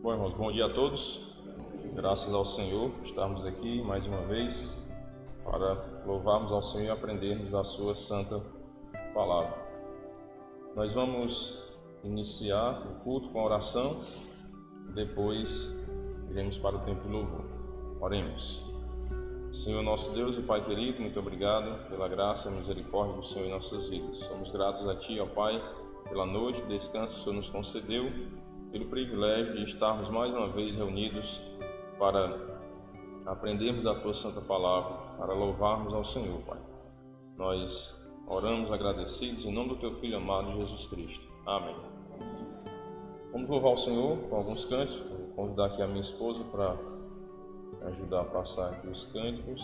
Bom, irmãos, bom dia a todos. Graças ao Senhor, estarmos aqui mais uma vez para louvarmos ao Senhor e aprendermos da sua santa palavra. Nós vamos iniciar o culto com a oração, depois iremos para o tempo de louvor. Oremos. Senhor nosso Deus e Pai querido, muito obrigado pela graça e misericórdia do Senhor em nossas vidas. Somos gratos a Ti, ó Pai, pela noite de descanso que o Senhor nos concedeu, pelo privilégio de estarmos mais uma vez reunidos para aprendermos da Tua Santa Palavra, para louvarmos ao Senhor, Pai. Nós oramos agradecidos em nome do Teu Filho amado, Jesus Cristo. Amém. Vamos louvar o Senhor com alguns cânticos. Vou convidar aqui a minha esposa para me ajudar a passar aqui os cânticos.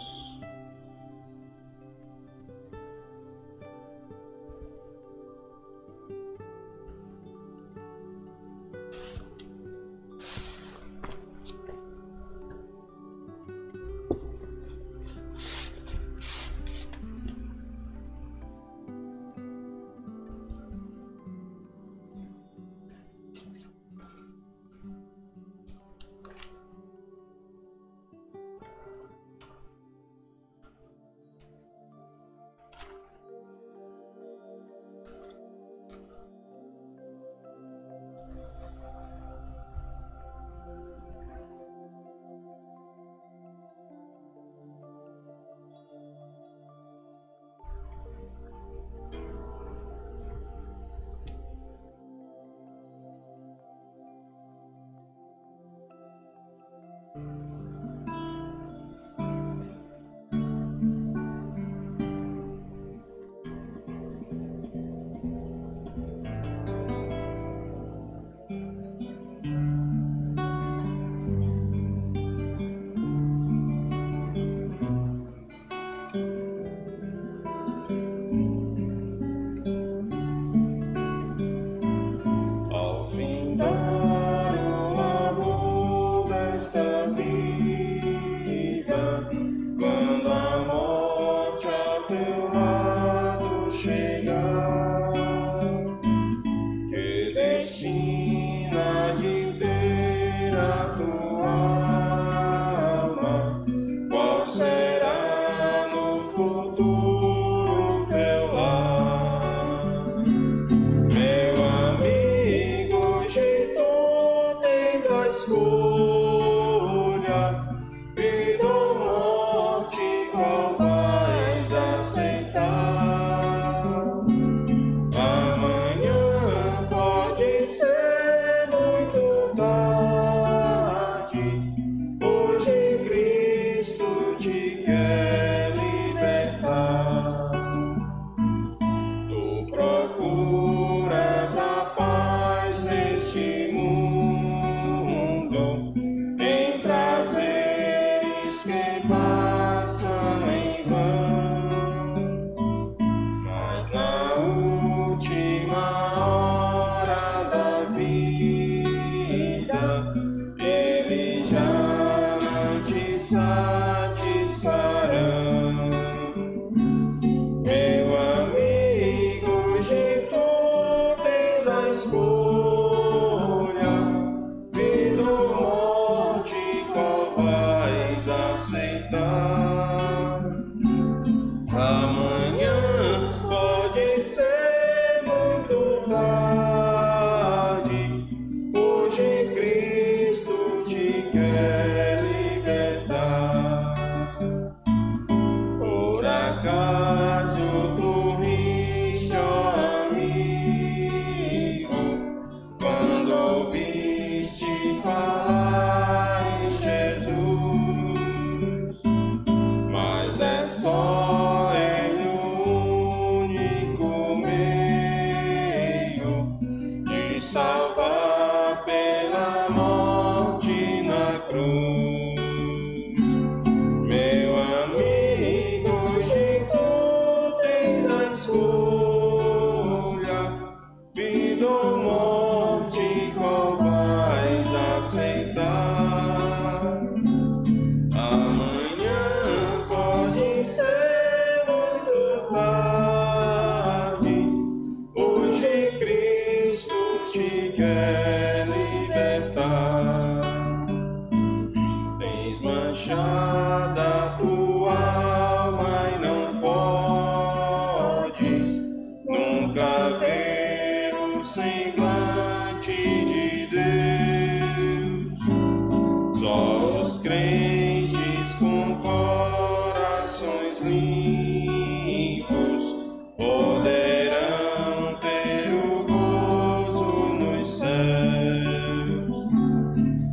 Hoje Cristo te quer.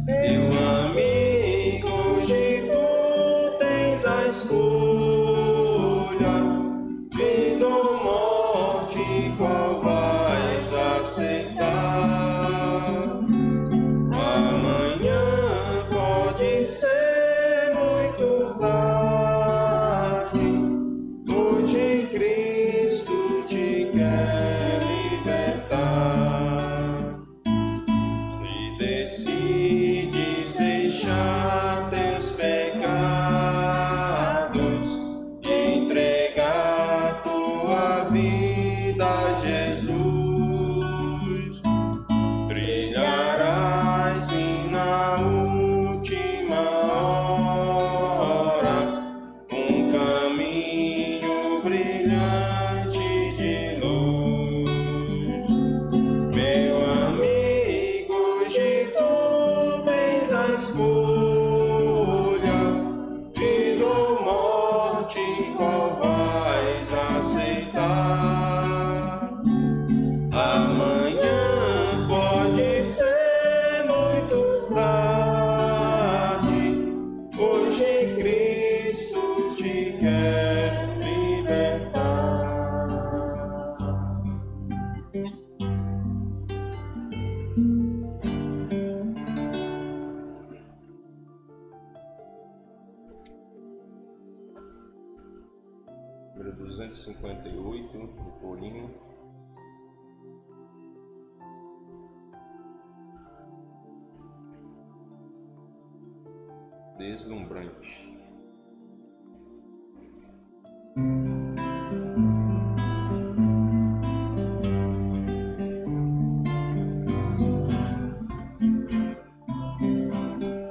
Meu amigo, hoje tu tens a escolha, vida ou morte, qual vais aceitar? Amanhã pode ser muito tarde, hoje Cristo te quer libertar. Se decides deixar teus pecados e entregar tua vida a Jesus, trilharás sim na última hora um caminho brilhante de luz. Meu amigo, hoje tu tens a escolha, vida ou morte, qual vais aceitar? Amanhã pode ser muito tarde, hoje Cristo te quer libertar. Número 258, do Corinho. Deslumbrante.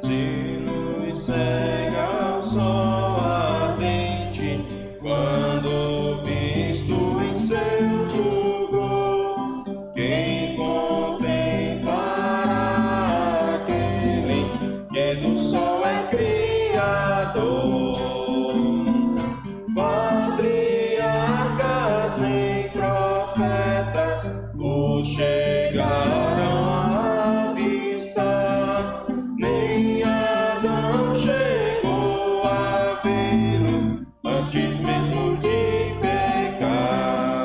Se nos cega o sol ardente, quando visto em seu fulgor, quem contemplará aquele que do sol é criador? Patriarcas nem profetas o chegaram à vista, nem Adão chegou a vê-lo antes mesmo de pecar.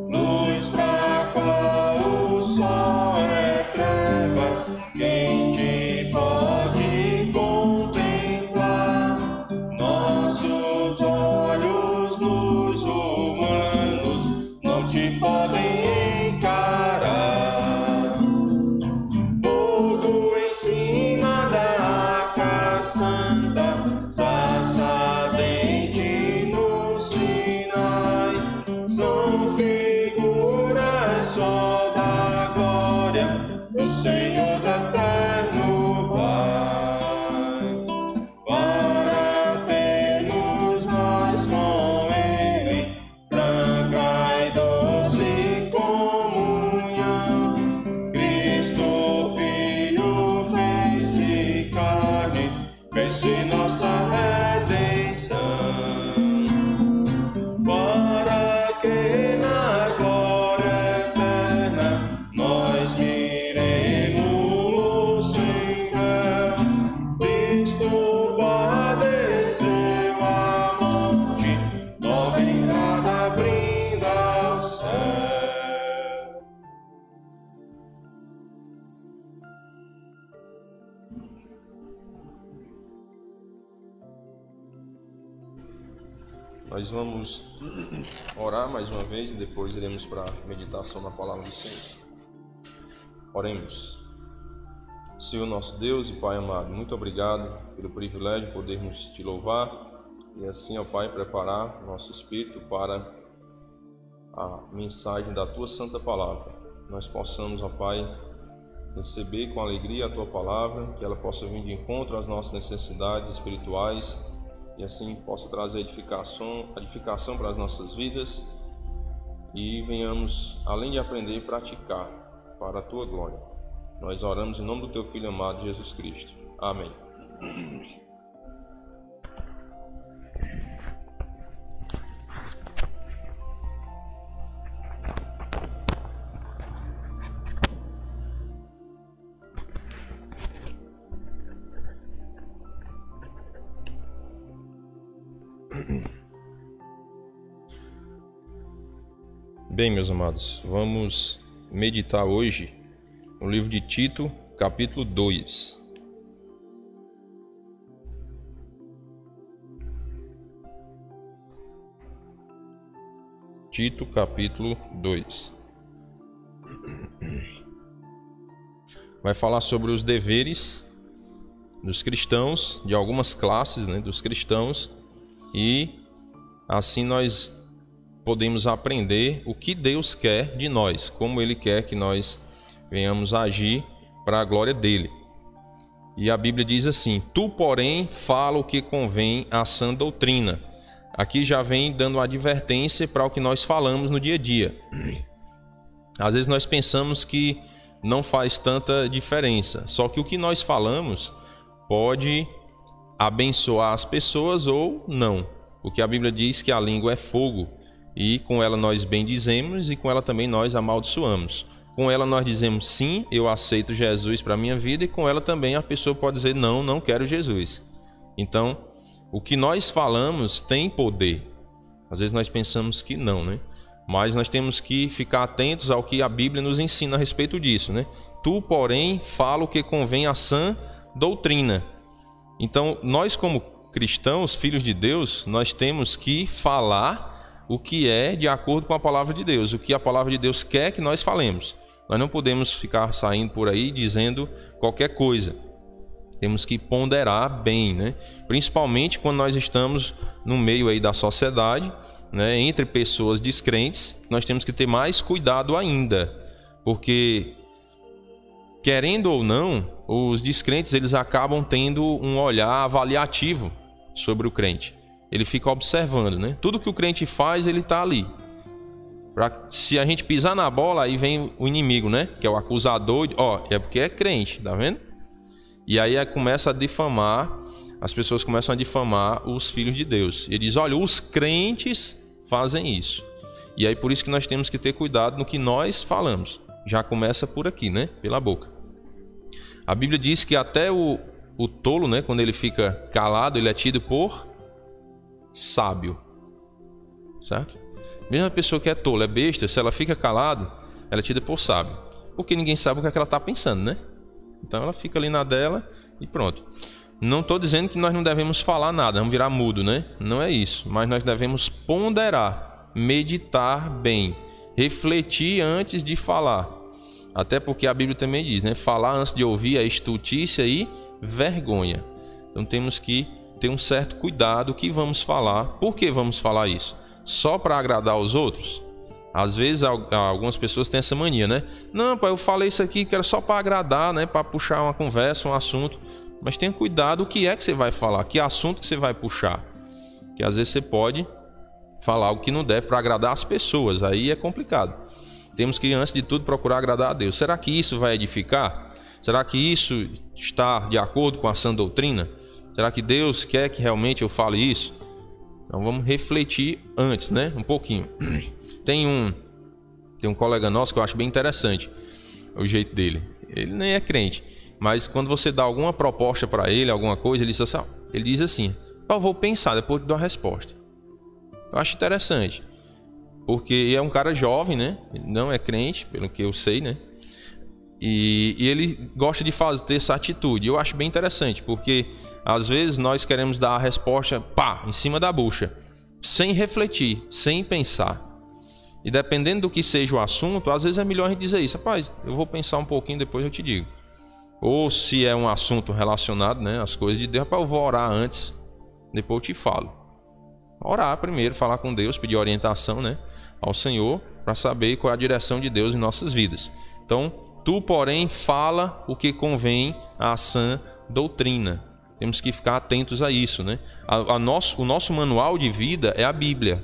Luz pra qual o sol é trevas, quem te pode contemplar? Nossos olhos nus humanos não te podem encarar. Fogo em cima da arca santa, sarça ardente no Sinai, são figuras só da glória do Senhor eterno Pai. Para termos nós com Ele franca e doce comunhão, Cristo Filho fez-se carne, fez-se nossa redenção, para que na glória eterna nós miremos sem véu. Cristo padeceu a morte, nova entrada brinda ao céu. Nós vamos orar mais uma vez e depois iremos para a meditação na palavra do Senhor. Oremos. Senhor nosso Deus e Pai amado, muito obrigado pelo privilégio de podermos te louvar e assim, ó Pai, preparar nosso espírito para a mensagem da Tua Santa Palavra. Nós possamos, ó Pai, receber com alegria a Tua Palavra, que ela possa vir de encontro às nossas necessidades espirituais e assim possa trazer edificação para as nossas vidas e venhamos, além de aprender, praticar para a Tua glória. Nós oramos em nome do Teu Filho amado, Jesus Cristo. Amém. Bem, meus amados, vamos meditar hoje no livro de Tito, capítulo 2. Tito, capítulo 2. Vai falar sobre os deveres dos cristãos, de algumas classes, dos cristãos, e assim nós podemos aprender o que Deus quer de nós, como Ele quer que nós venhamos a agir para a glória dEle. E a Bíblia diz assim: tu, porém, fala o que convém à sã doutrina. Aqui já vem dando uma advertência para o que nós falamos no dia a dia. Às vezes nós pensamos que não faz tanta diferença, só que o que nós falamos pode abençoar as pessoas ou não, porque a Bíblia diz que a língua é fogo, e com ela nós bendizemos e com ela também nós amaldiçoamos. Com ela nós dizemos sim, eu aceito Jesus para a minha vida, e com ela também a pessoa pode dizer não, não quero Jesus. Então, o que nós falamos tem poder. Às vezes nós pensamos que não, Mas nós temos que ficar atentos ao que a Bíblia nos ensina a respeito disso, Tu, porém, fala o que convém à sã doutrina. Então, nós como cristãos, filhos de Deus, nós temos que falar o que é de acordo com a palavra de Deus, o que a palavra de Deus quer que nós falemos. Nós não podemos ficar saindo por aí dizendo qualquer coisa. Temos que ponderar bem, Principalmente quando nós estamos no meio aí da sociedade, entre pessoas descrentes, nós temos que ter mais cuidado ainda, porque querendo ou não, os descrentes eles acabam tendo um olhar avaliativo sobre o crente. Ele fica observando, Tudo que o crente faz, ele está ali. Se a gente pisar na bola, aí vem o inimigo, Que é o acusador. É porque é crente, tá vendo? E aí começa a difamar, as pessoas começam a difamar os filhos de Deus. Ele diz, olha, os crentes fazem isso. E aí por isso que nós temos que ter cuidado no que nós falamos. Já começa por aqui, Pela boca. A Bíblia diz que até o tolo, quando ele fica calado, ele é tido por sábio. Certo? Mesmo a pessoa que é tola, é besta, se ela fica calado, ela é tida por sábio. Porque ninguém sabe o que é que ela está pensando, Então ela fica ali na dela e pronto. Não estou dizendo que nós não devemos falar nada, vamos virar mudo, Não é isso. Mas nós devemos ponderar, meditar bem, refletir antes de falar. Até porque a Bíblia também diz, falar antes de ouvir é estultícia e vergonha. Então temos que ter um certo cuidado o que vamos falar. Por que vamos falar isso? Só para agradar os outros? Às vezes algumas pessoas têm essa mania, Não, pai, eu falei isso aqui que era só para agradar, para puxar uma conversa, um assunto. Mas tenha cuidado o que é que você vai falar, que assunto que você vai puxar. Que às vezes você pode falar algo que não deve para agradar as pessoas, aí é complicado. Temos que, antes de tudo, procurar agradar a Deus. Será que isso vai edificar? Será que isso está de acordo com a sã doutrina? Será que Deus quer que realmente eu fale isso? Então vamos refletir antes, um pouquinho. Tem um colega nosso que eu acho bem interessante o jeito dele. Ele nem é crente, mas quando você dá alguma proposta para ele, alguma coisa, ele diz assim, eu vou pensar, depois eu te dou a resposta. Eu acho interessante, porque é um cara jovem, Ele não é crente, pelo que eu sei, E ele gosta de ter essa atitude. Eu acho bem interessante, porque às vezes nós queremos dar a resposta, em cima da bucha, sem refletir, sem pensar. E dependendo do que seja o assunto, às vezes é melhor a gente dizer isso. Rapaz, eu vou pensar um pouquinho, depois eu te digo. Ou se é um assunto relacionado, às coisas de Deus, rapaz, eu vou orar antes, depois eu te falo. Orar primeiro, falar com Deus, pedir orientação, ao Senhor, para saber qual é a direção de Deus em nossas vidas. Então, tu, porém, fala o que convém à sã doutrina. Temos que ficar atentos a isso, O nosso manual de vida é a Bíblia.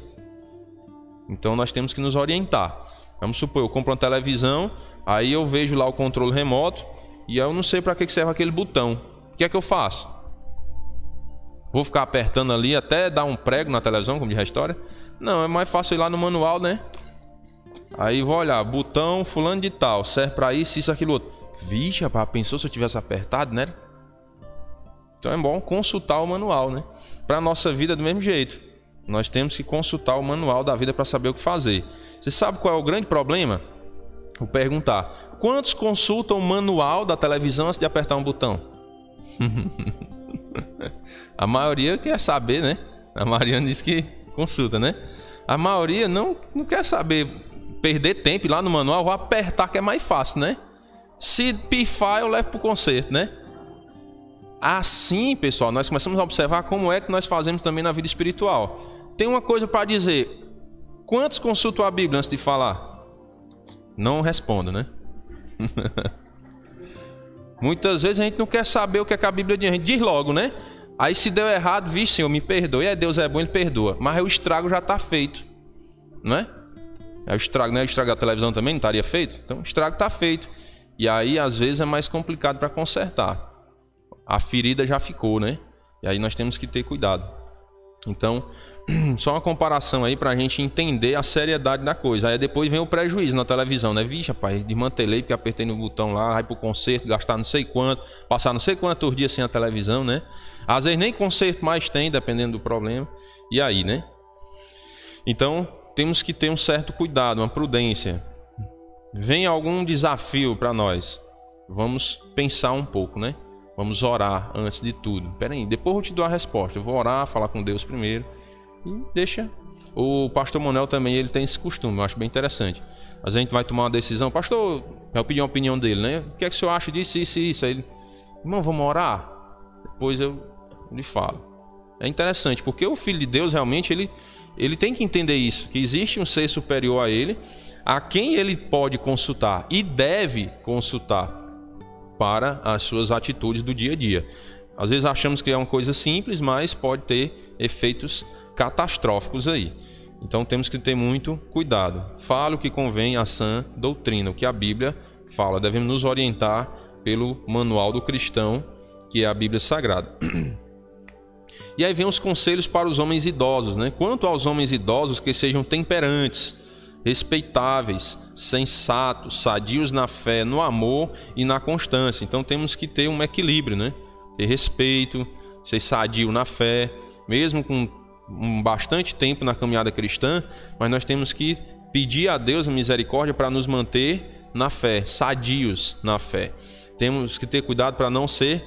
Então nós temos que nos orientar. Vamos supor, eu compro uma televisão, aí eu vejo lá o controle remoto e eu não sei para que serve aquele botão. O que é que eu faço? Vou ficar apertando ali até dar um prego na televisão, como diz a história? Não, é mais fácil ir lá no manual, Aí vou olhar, botão fulano de tal, serve para isso, aquilo outro. Vixe, rapaz, pensou se eu tivesse apertado, Então é bom consultar o manual, Para a nossa vida do mesmo jeito. Nós temos que consultar o manual da vida para saber o que fazer. Você sabe qual é o grande problema? Vou perguntar: quantos consultam o manual da televisão antes de apertar um botão? A maioria quer saber, né? A Mariana diz que consulta, né? A maioria não quer saber, perder tempo lá no manual, vou apertar que é mais fácil, né? Se pifar, eu levo para o conserto, né? Assim, pessoal, nós começamos a observar como é que nós fazemos também na vida espiritual. Tem uma coisa para dizer: quantos consultam a Bíblia antes de falar? Não responda, né? Muitas vezes a gente não quer saber o que é que a Bíblia diz, a gente diz logo, né? Aí se deu errado, vixe, Senhor, me perdoe. Deus é bom, Ele perdoa. Mas o estrago já está feito, não é? O estrago, não é o estrago da televisão também? Não estaria feito? Então o estrago está feito. E aí às vezes é mais complicado para consertar. A ferida já ficou, né? E aí nós temos que ter cuidado. Então, só uma comparação aí para a gente entender a seriedade da coisa. Aí depois vem o prejuízo na televisão, né? Vixe, rapaz, desmantelei porque apertei no botão lá, vai pro conserto, gastar não sei quanto, passar não sei quantos dias sem a televisão, né? Às vezes nem conserto mais tem, dependendo do problema. E aí, né? Então, temos que ter um certo cuidado, uma prudência. Vem algum desafio para nós, vamos pensar um pouco, né? Vamos orar antes de tudo. Espera aí, depois eu te dou a resposta. Eu vou orar, falar com Deus primeiro e deixa. O pastor Monel também, ele tem esse costume, eu acho bem interessante. Mas a gente vai tomar uma decisão. Pastor, eu pedi uma opinião dele, né? O que é que o senhor acha disso, isso e isso? Aí ele: irmão, vamos orar? Depois eu lhe falo. É interessante, porque o Filho de Deus realmente, ele tem que entender isso, que existe um ser superior a ele, a quem ele pode consultar e deve consultar para as suas atitudes do dia a dia. Às vezes achamos que é uma coisa simples, mas pode ter efeitos catastróficos aí. Então temos que ter muito cuidado. Fala o que convém à sã doutrina, o que a Bíblia fala. Devemos nos orientar pelo manual do cristão, que é a Bíblia Sagrada. E aí vem os conselhos para os homens idosos, né? Quanto aos homens idosos, que sejam temperantes, respeitáveis, sensatos, sadios na fé, no amor e na constância. Então temos que ter um equilíbrio, né? Ter respeito, ser sadio na fé, mesmo com bastante tempo na caminhada cristã, mas nós temos que pedir a Deus a misericórdia para nos manter na fé, sadios na fé. Temos que ter cuidado para não ser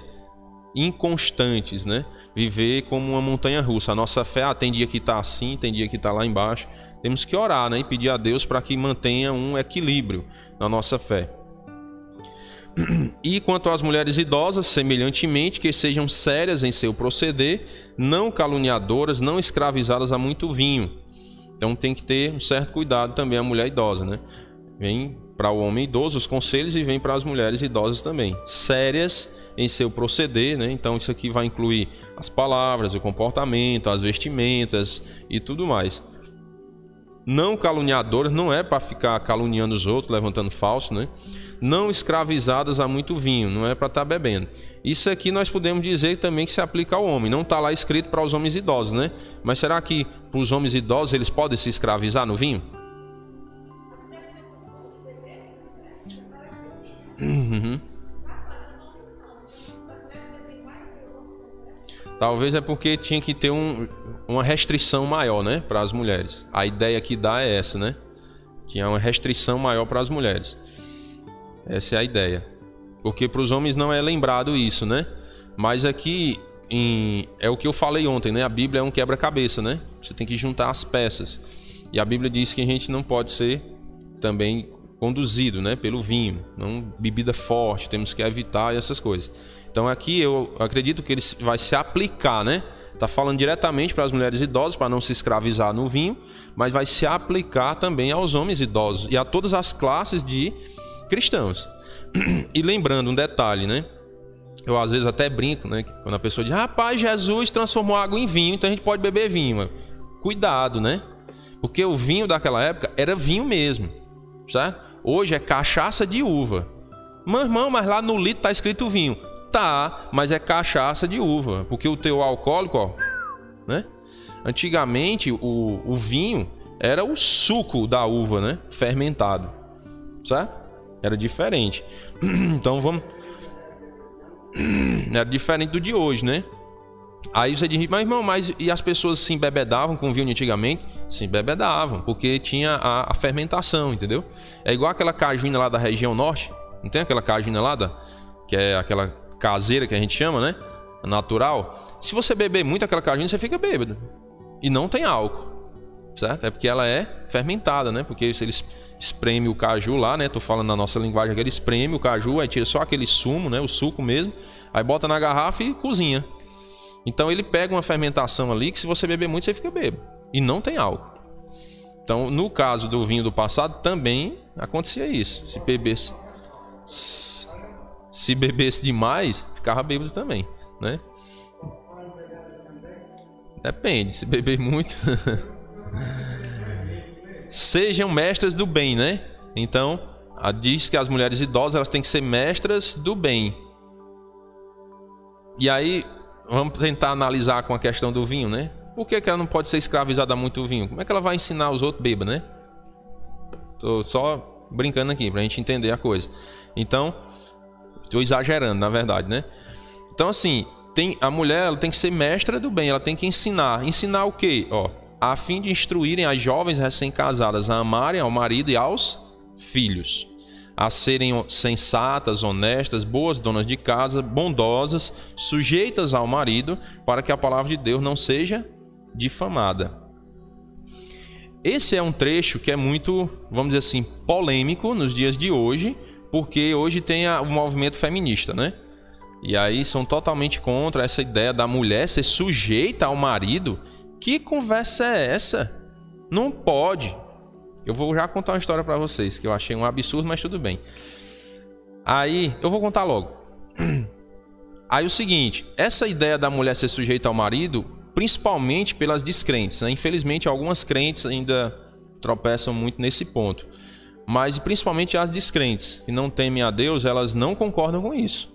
inconstantes, né? Viver como uma montanha russa. A nossa fé, tem dia que está assim, tem dia que está lá embaixo. Temos que orar, né? E pedir a Deus para que mantenha um equilíbrio na nossa fé. E quanto às mulheres idosas, semelhantemente, que sejam sérias em seu proceder, não caluniadoras, não escravizadas a muito vinho. Então tem que ter um certo cuidado também a mulher idosa, né? Vem para o homem idoso os conselhos e vem para as mulheres idosas também. Sérias em seu proceder, né? Então isso aqui vai incluir as palavras, o comportamento, as vestimentas e tudo mais. Não caluniadoras, não é para ficar caluniando os outros, levantando falso, né? Não escravizadas a muito vinho, não é para estar bebendo. Isso aqui nós podemos dizer também que se aplica ao homem. Não está lá escrito para os homens idosos, né? Mas será que para os homens idosos eles podem se escravizar no vinho? Uhum. Talvez é porque tinha que ter uma restrição maior, né, para as mulheres. A ideia que dá é essa, né? Tinha uma restrição maior para as mulheres. Essa é a ideia. Porque para os homens não é lembrado isso, né? Mas aqui é o que eu falei ontem, né? A Bíblia é um quebra-cabeça, né? Você tem que juntar as peças. E a Bíblia diz que a gente não pode ser também conduzido, né, pelo vinho, não bebida forte, temos que evitar essas coisas. Então aqui eu acredito que ele vai se aplicar, né? Está falando diretamente para as mulheres idosas, para não se escravizar no vinho, mas vai se aplicar também aos homens idosos e a todas as classes de cristãos. E lembrando um detalhe, né? Eu às vezes até brinco, né? Quando a pessoa diz: rapaz, Jesus transformou água em vinho, então a gente pode beber vinho. Cuidado, né? Porque o vinho daquela época era vinho mesmo, certo? Hoje é cachaça de uva. Mas, irmão, mas lá no litro está escrito vinho. Tá, mas é cachaça de uva, porque o teor alcoólico, ó, né? Antigamente o vinho era o suco da uva, né? Fermentado, certo? Era diferente. Então vamos, era diferente do de hoje, né? Aí você diz, mas irmão, e as pessoas se embebedavam com vinho antigamente? Se embebedavam, porque tinha a fermentação, entendeu? É igual aquela cajuína lá da região norte, não tem aquela cajuína lá, que é aquela caseira que a gente chama, né? Natural. Se você beber muito aquela cajuína, você fica bêbado. E não tem álcool, certo? É porque ela é fermentada, né? Porque se eles espreme o caju lá, né? Tô falando na nossa linguagem aqui, ele espreme o caju, aí tira só aquele sumo, né? O suco mesmo, aí bota na garrafa e cozinha. Então ele pega uma fermentação ali que se você beber muito, você fica bêbado. E não tem álcool. Então, no caso do vinho do passado, também acontecia isso. Se bebesse demais, ficava bêbado também, né? Depende, se beber muito. Sejam mestras do bem, né? Então, diz que as mulheres idosas elas têm que ser mestras do bem. E aí, vamos tentar analisar com a questão do vinho, né? Por que ela não pode ser escravizada muito do vinho? Como é que ela vai ensinar os outros bêbados, né? Tô só brincando aqui pra gente entender a coisa. Então, tô exagerando, na verdade, né? Então, assim, a mulher ela tem que ser mestra do bem, ela tem que ensinar. Ensinar o quê? A fim de instruírem as jovens recém-casadas a amarem ao marido e aos filhos, a serem sensatas, honestas, boas donas de casa, bondosas, sujeitas ao marido, para que a palavra de Deus não seja difamada. Esse é um trecho que é muito, vamos dizer assim, polêmico nos dias de hoje, porque hoje tem o movimento feminista, né? E aí são totalmente contra essa ideia da mulher ser sujeita ao marido. Que conversa é essa? Não pode. Eu vou já contar uma história para vocês, que eu achei um absurdo, mas tudo bem. Aí, eu vou contar logo. Aí o seguinte, essa ideia da mulher ser sujeita ao marido, principalmente pelas descrentes, né? Infelizmente, algumas crentes ainda tropeçam muito nesse ponto. Mas principalmente as descrentes, que não temem a Deus, elas não concordam com isso.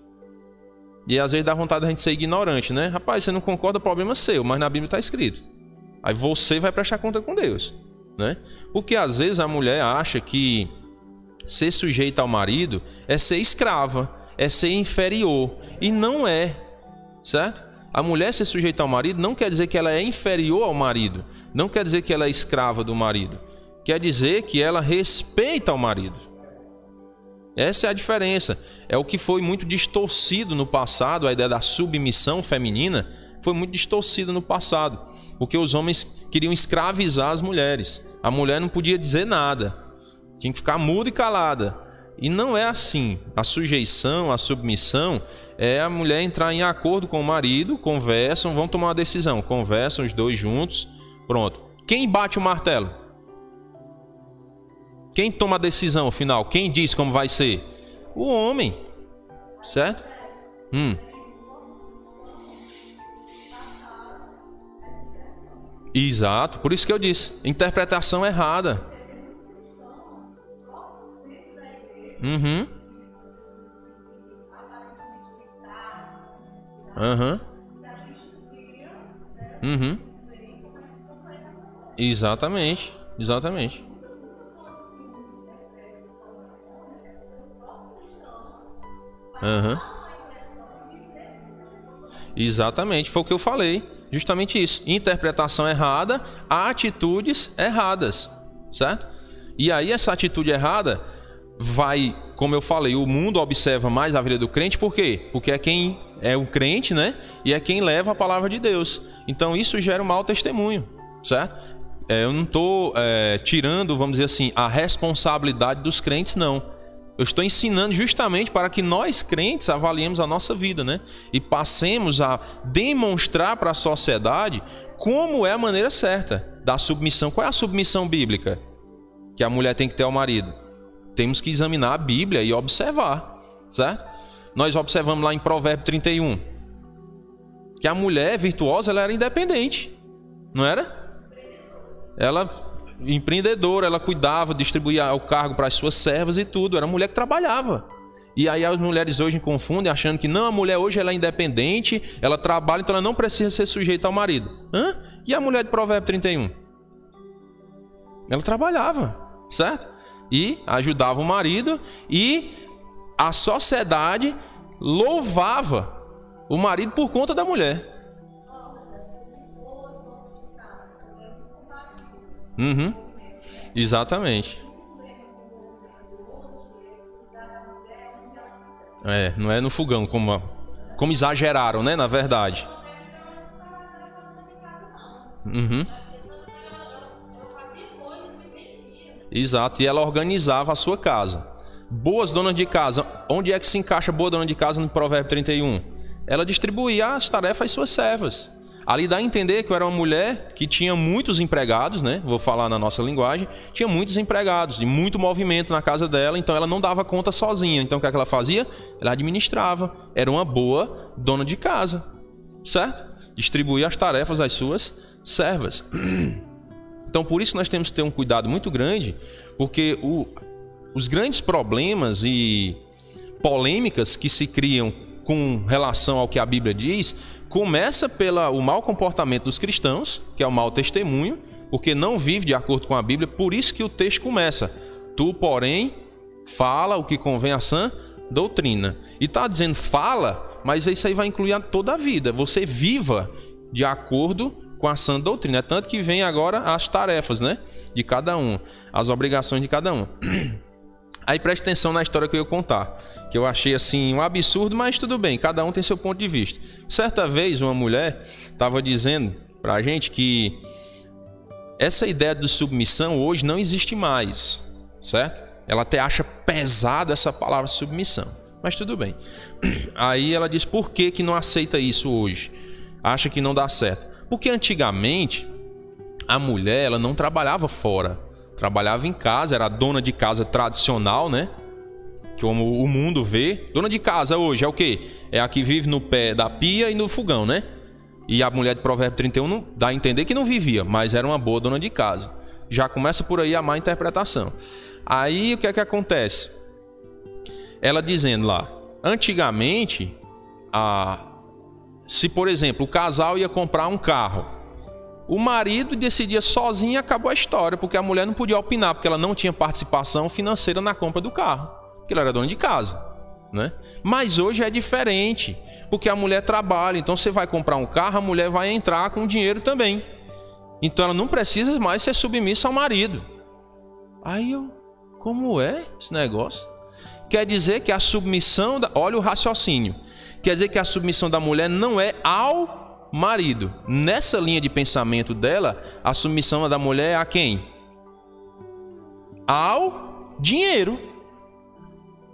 E às vezes dá vontade da gente ser ignorante, né? Rapaz, você não concorda, problema seu, mas na Bíblia está escrito. Aí você vai prestar conta com Deus, né? Porque às vezes a mulher acha que ser sujeita ao marido é ser escrava, é ser inferior. E não é, certo? A mulher ser sujeita ao marido não quer dizer que ela é inferior ao marido. Não quer dizer que ela é escrava do marido. Quer dizer que ela respeita o marido. Essa é a diferença. É o que foi muito distorcido no passado. A ideia da submissão feminina foi muito distorcida no passado. Porque os homens queriam escravizar as mulheres. A mulher não podia dizer nada. Tinha que ficar muda e calada. E não é assim. A sujeição, a submissão é a mulher entrar em acordo com o marido, conversam, vão tomar uma decisão. Conversam os dois juntos, pronto. Quem bate o martelo? Quem toma a decisão final? Quem diz como vai ser? O homem, certo? Exato, por isso que eu disse, interpretação errada. Exatamente. Exatamente, foi o que eu falei. Justamente isso. Interpretação errada, atitudes erradas, certo? E aí essa atitude errada vai, como eu falei, o mundo observa mais a vida do crente, por quê? Porque é quem é o crente, né? E é quem leva a palavra de Deus. Então isso gera um mau testemunho, certo? Eu não estou tirando, vamos dizer assim, a responsabilidade dos crentes, não. Eu estou ensinando justamente para que nós crentes avaliemos a nossa vida, né? E passemos a demonstrar para a sociedade como é a maneira certa da submissão. Qual é a submissão bíblica que a mulher tem que ter ao marido? Temos que examinar a Bíblia e observar, certo? Nós observamos lá em Provérbio 31 que a mulher virtuosa ela era independente, não era? Ela empreendedora, ela cuidava, distribuía o cargo para as suas servas e tudo, era uma mulher que trabalhava. E aí as mulheres hoje confundem achando que não, a mulher hoje ela é independente, ela trabalha, então ela não precisa ser sujeita ao marido. E a mulher de Provérbio 31? Ela trabalhava, certo? E ajudava o marido e a sociedade louvava o marido por conta da mulher. Uhum. Exatamente. Não é no fogão, como exageraram, né? Na verdade. Uhum. Exato, e ela organizava a sua casa. Boas donas de casa. Onde é que se encaixa boa dona de casa no Provérbio 31? Ela distribuía as tarefas às suas servas. Ali dá a entender que eu era uma mulher que tinha muitos empregados, né? Vou falar na nossa linguagem. Tinha muitos empregados e muito movimento na casa dela, então ela não dava conta sozinha. Então o que é que ela fazia? Ela administrava. Era uma boa dona de casa, certo? Distribuía as tarefas às suas servas. Então por isso nós temos que ter um cuidado muito grande, porque os grandes problemas e polêmicas que se criam com relação ao que a Bíblia diz, começa pelo mau comportamento dos cristãos, que é o mau testemunho, porque não vive de acordo com a Bíblia. Por isso que o texto começa: tu, porém, fala o que convém à sã doutrina. E está dizendo fala, mas isso aí vai incluir toda a vida. Você viva de acordo com a sã doutrina. É tanto que vem agora as tarefas, né, de cada um, as obrigações de cada um. Aí preste atenção na história que eu ia contar, que eu achei assim um absurdo, mas tudo bem, cada um tem seu ponto de vista. Certa vez uma mulher estava dizendo pra gente que essa ideia de submissão hoje não existe mais, certo? Ela até acha pesada essa palavra submissão, mas tudo bem. Aí ela diz por que não aceita isso hoje, acha que não dá certo. Porque antigamente a mulher ela não trabalhava fora, trabalhava em casa, era a dona de casa tradicional, né? Como o mundo vê. Dona de casa hoje é o quê? É a que vive no pé da pia e no fogão, né? E a mulher de Provérbio 31 não dá a entender que não vivia, mas era uma boa dona de casa. Já começa por aí a má interpretação. Aí o que é que acontece? Ela dizendo lá, antigamente, se por exemplo o casal ia comprar um carro, o marido decidia sozinho e acabou a história, porque a mulher não podia opinar, porque ela não tinha participação financeira na compra do carro, porque ela era dona de casa, né? Mas hoje é diferente, porque a mulher trabalha, então você vai comprar um carro, a mulher vai entrar com dinheiro também. Então ela não precisa mais ser submissa ao marido. Aí como é esse negócio? Quer dizer que a submissão, olha o raciocínio, quer dizer que a submissão da mulher não é ao marido. Nessa linha de pensamento dela, a submissão da mulher é a quem? Ao dinheiro.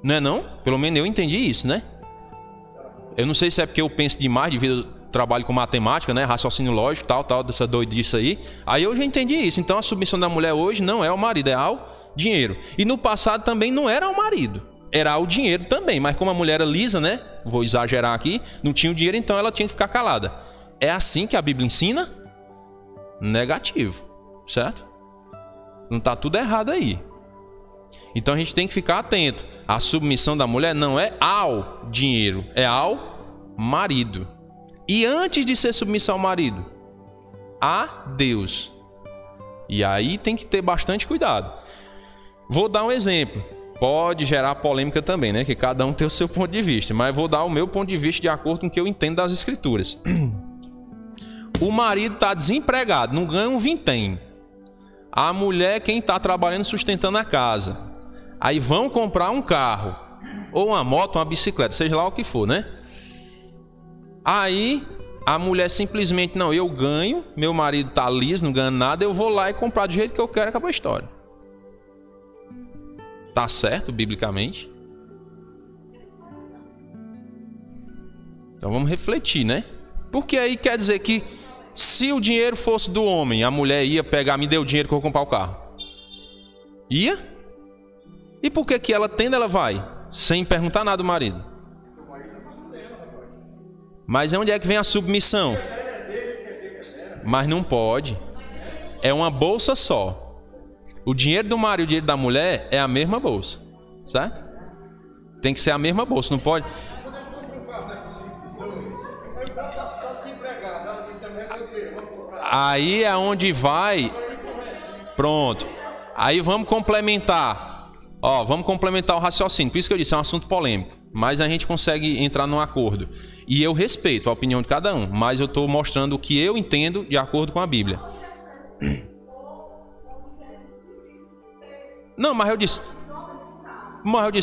Não é não? Pelo menos eu entendi isso, né? Eu não sei se é porque eu penso demais devido ao trabalho com matemática, né? Raciocínio lógico, tal, dessa doidice aí. Aí eu já entendi isso. Então a submissão da mulher hoje não é ao marido, é ao dinheiro. E no passado também não era ao marido, era ao dinheiro também. Mas como a mulher era lisa, né? Vou exagerar aqui, não tinha o dinheiro, então ela tinha que ficar calada. É assim que a Bíblia ensina? Negativo, certo? Não está tudo errado aí. Então a gente tem que ficar atento. A submissão da mulher não é ao dinheiro, é ao marido. E antes de ser submissa ao marido, a Deus. E aí tem que ter bastante cuidado. Vou dar um exemplo. Pode gerar polêmica também, né? Que cada um tem o seu ponto de vista. Mas vou dar o meu ponto de vista de acordo com o que eu entendo das Escrituras. O marido está desempregado, não ganha um vintém. A mulher, quem está trabalhando, sustentando a casa. Aí vão comprar um carro, ou uma moto, uma bicicleta, seja lá o que for, né? Aí a mulher simplesmente, não, eu ganho, meu marido está liso, não ganha nada, eu vou lá e comprar do jeito que eu quero, acabou a história. Tá certo, biblicamente? Então vamos refletir, né? Porque aí quer dizer que se o dinheiro fosse do homem, a mulher ia pegar, me deu o dinheiro que eu vou comprar o carro. Ia? E por que ela tendo, ela vai? Sem perguntar nada do marido. Mas onde é que vem a submissão? Mas não pode. É uma bolsa só. O dinheiro do marido e o dinheiro da mulher é a mesma bolsa, certo? Tem que ser a mesma bolsa, não pode... Aí é onde vai. Pronto. Aí vamos complementar. Vamos complementar o raciocínio. Por isso que eu disse, é um assunto polêmico. Mas a gente consegue entrar num acordo. E eu respeito a opinião de cada um. Mas eu estou mostrando o que eu entendo de acordo com a Bíblia. Não, mas eu disse,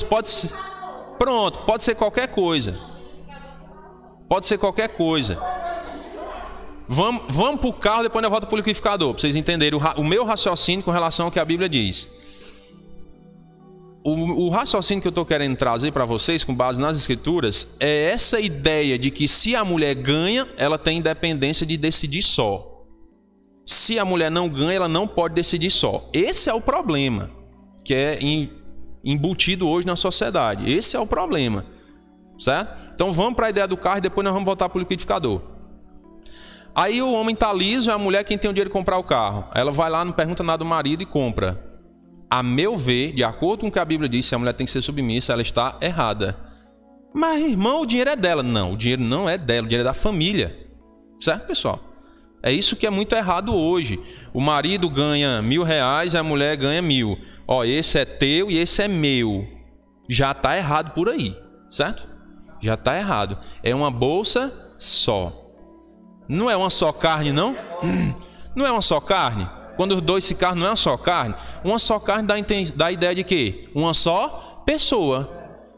pode ser. Pronto, pode ser qualquer coisa. Pode ser qualquer coisa. Vamos para o carro, depois eu volto para o liquidificador, para vocês entenderem o meu raciocínio com relação ao que a Bíblia diz. O raciocínio que eu estou querendo trazer para vocês, com base nas Escrituras, é essa ideia de que se a mulher ganha, ela tem independência de decidir só. Se a mulher não ganha, ela não pode decidir só. Esse é o problema que é embutido hoje na sociedade. Esse é o problema, certo? Então vamos para a ideia do carro e depois nós vamos voltar para o liquidificador. Aí o homem está liso, é a mulher quem tem o dinheiro de comprar o carro. Ela vai lá, não pergunta nada do marido e compra. A meu ver, de acordo com o que a Bíblia diz, se a mulher tem que ser submissa, ela está errada. Mas, irmão, o dinheiro é dela. Não, o dinheiro não é dela, o dinheiro é da família. Certo, pessoal? É isso que é muito errado hoje. O marido ganha R$1.000 e a mulher ganha 1.000. Ó, esse é teu e esse é meu. Já está errado por aí, certo? Já está errado. É uma bolsa só. Não é uma só carne, não? Não é uma só carne? Quando os dois se casam, não é uma só carne? Uma só carne dá a ideia de quê? Uma só pessoa.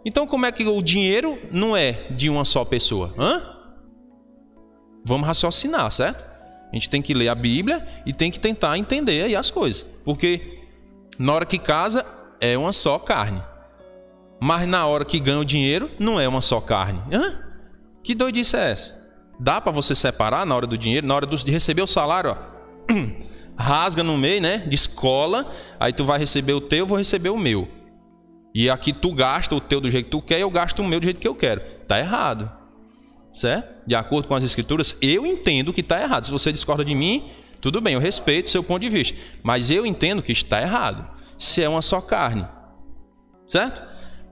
Então como é que o dinheiro não é de uma só pessoa? Vamos raciocinar, certo? A gente tem que ler a Bíblia e tem que tentar entender aí as coisas. Porque na hora que casa é uma só carne. Mas na hora que ganha o dinheiro não é uma só carne. Que doidice é essa? Dá para você separar na hora do dinheiro, na hora de receber o salário, ó, rasga no meio, né? Descola, aí tu vai receber o teu, eu vou receber o meu. E aqui tu gasta o teu do jeito que tu quer e eu gasto o meu do jeito que eu quero. Tá errado. Certo? De acordo com as Escrituras, eu entendo que está errado. Se você discorda de mim, tudo bem, eu respeito o seu ponto de vista. Mas eu entendo que está errado. Se é uma só carne. Certo?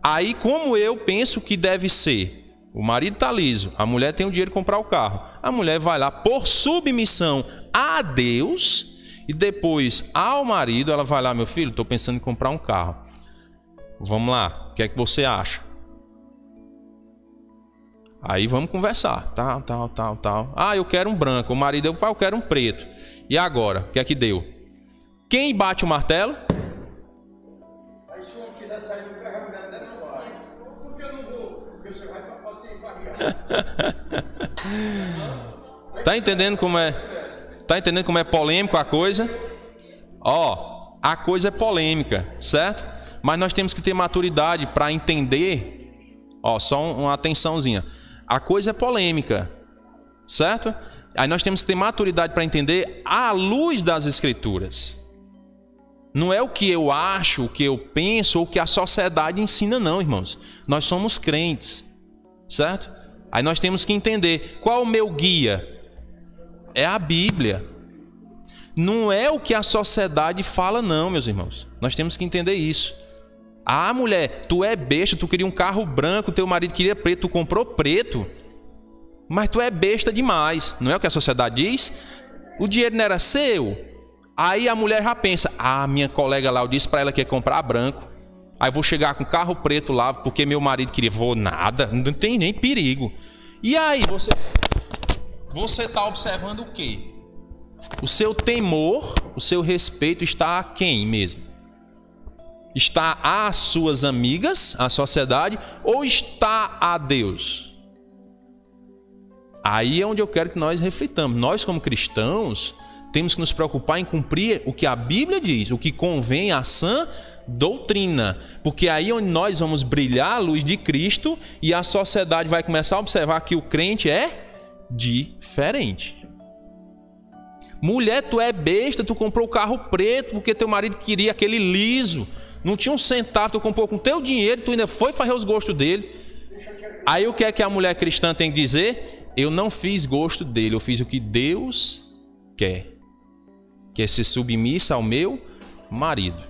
Aí como eu penso que deve ser? O marido está liso, a mulher tem o dinheiro de comprar o carro. A mulher vai lá por submissão a Deus e depois ao marido ela vai lá, meu filho, estou pensando em comprar um carro. Vamos lá, o que é que você acha? Aí vamos conversar, tal. Ah, eu quero um branco. O marido deu, eu quero um preto. E agora, o que é que deu? Quem bate o martelo? Aí se o homem quiser sair do carro, a mulher não vai. Por que eu não vou? Porque você vai, pode ser barriado. Tá entendendo como é? Tá entendendo como é polêmico a coisa? Ó, a coisa é polêmica, certo? Mas nós temos que ter maturidade para entender. Ó, só uma atençãozinha. A coisa é polêmica, certo? Aí nós temos que ter maturidade para entender à luz das Escrituras. Não é o que eu acho, o que eu penso ou o que a sociedade ensina, não, irmãos. Nós somos crentes, certo? Aí nós temos que entender qual o meu guia. É a Bíblia. Não é o que a sociedade fala, não, meus irmãos. Nós temos que entender isso. Ah, mulher, tu é besta, tu queria um carro branco, teu marido queria preto, tu comprou preto. Mas tu é besta demais. Não é o que a sociedade diz? O dinheiro não era seu? Aí a mulher já pensa, ah, minha colega lá, eu disse para ela que ia comprar branco. Aí eu vou chegar com carro preto lá, porque meu marido queria. Vou nada, não tem nem perigo. E aí, você está observando o quê? O seu temor, o seu respeito está a quem mesmo? Está às suas amigas, à sociedade, ou está a Deus? Aí é onde eu quero que nós reflitamos. Nós, como cristãos, temos que nos preocupar em cumprir o que a Bíblia diz, o que convém à sã doutrina. Porque aí é onde nós vamos brilhar a luz de Cristo e a sociedade vai começar a observar que o crente é diferente. Mulher, tu é besta, tu comprou o carro preto porque teu marido queria aquele liso. Não tinha um centavo, tu comprou com teu dinheiro, tu ainda foi fazer os gostos dele. Aí o que é que a mulher cristã tem que dizer? Eu não fiz gosto dele, eu fiz o que Deus quer. Que é ser submissa ao meu marido.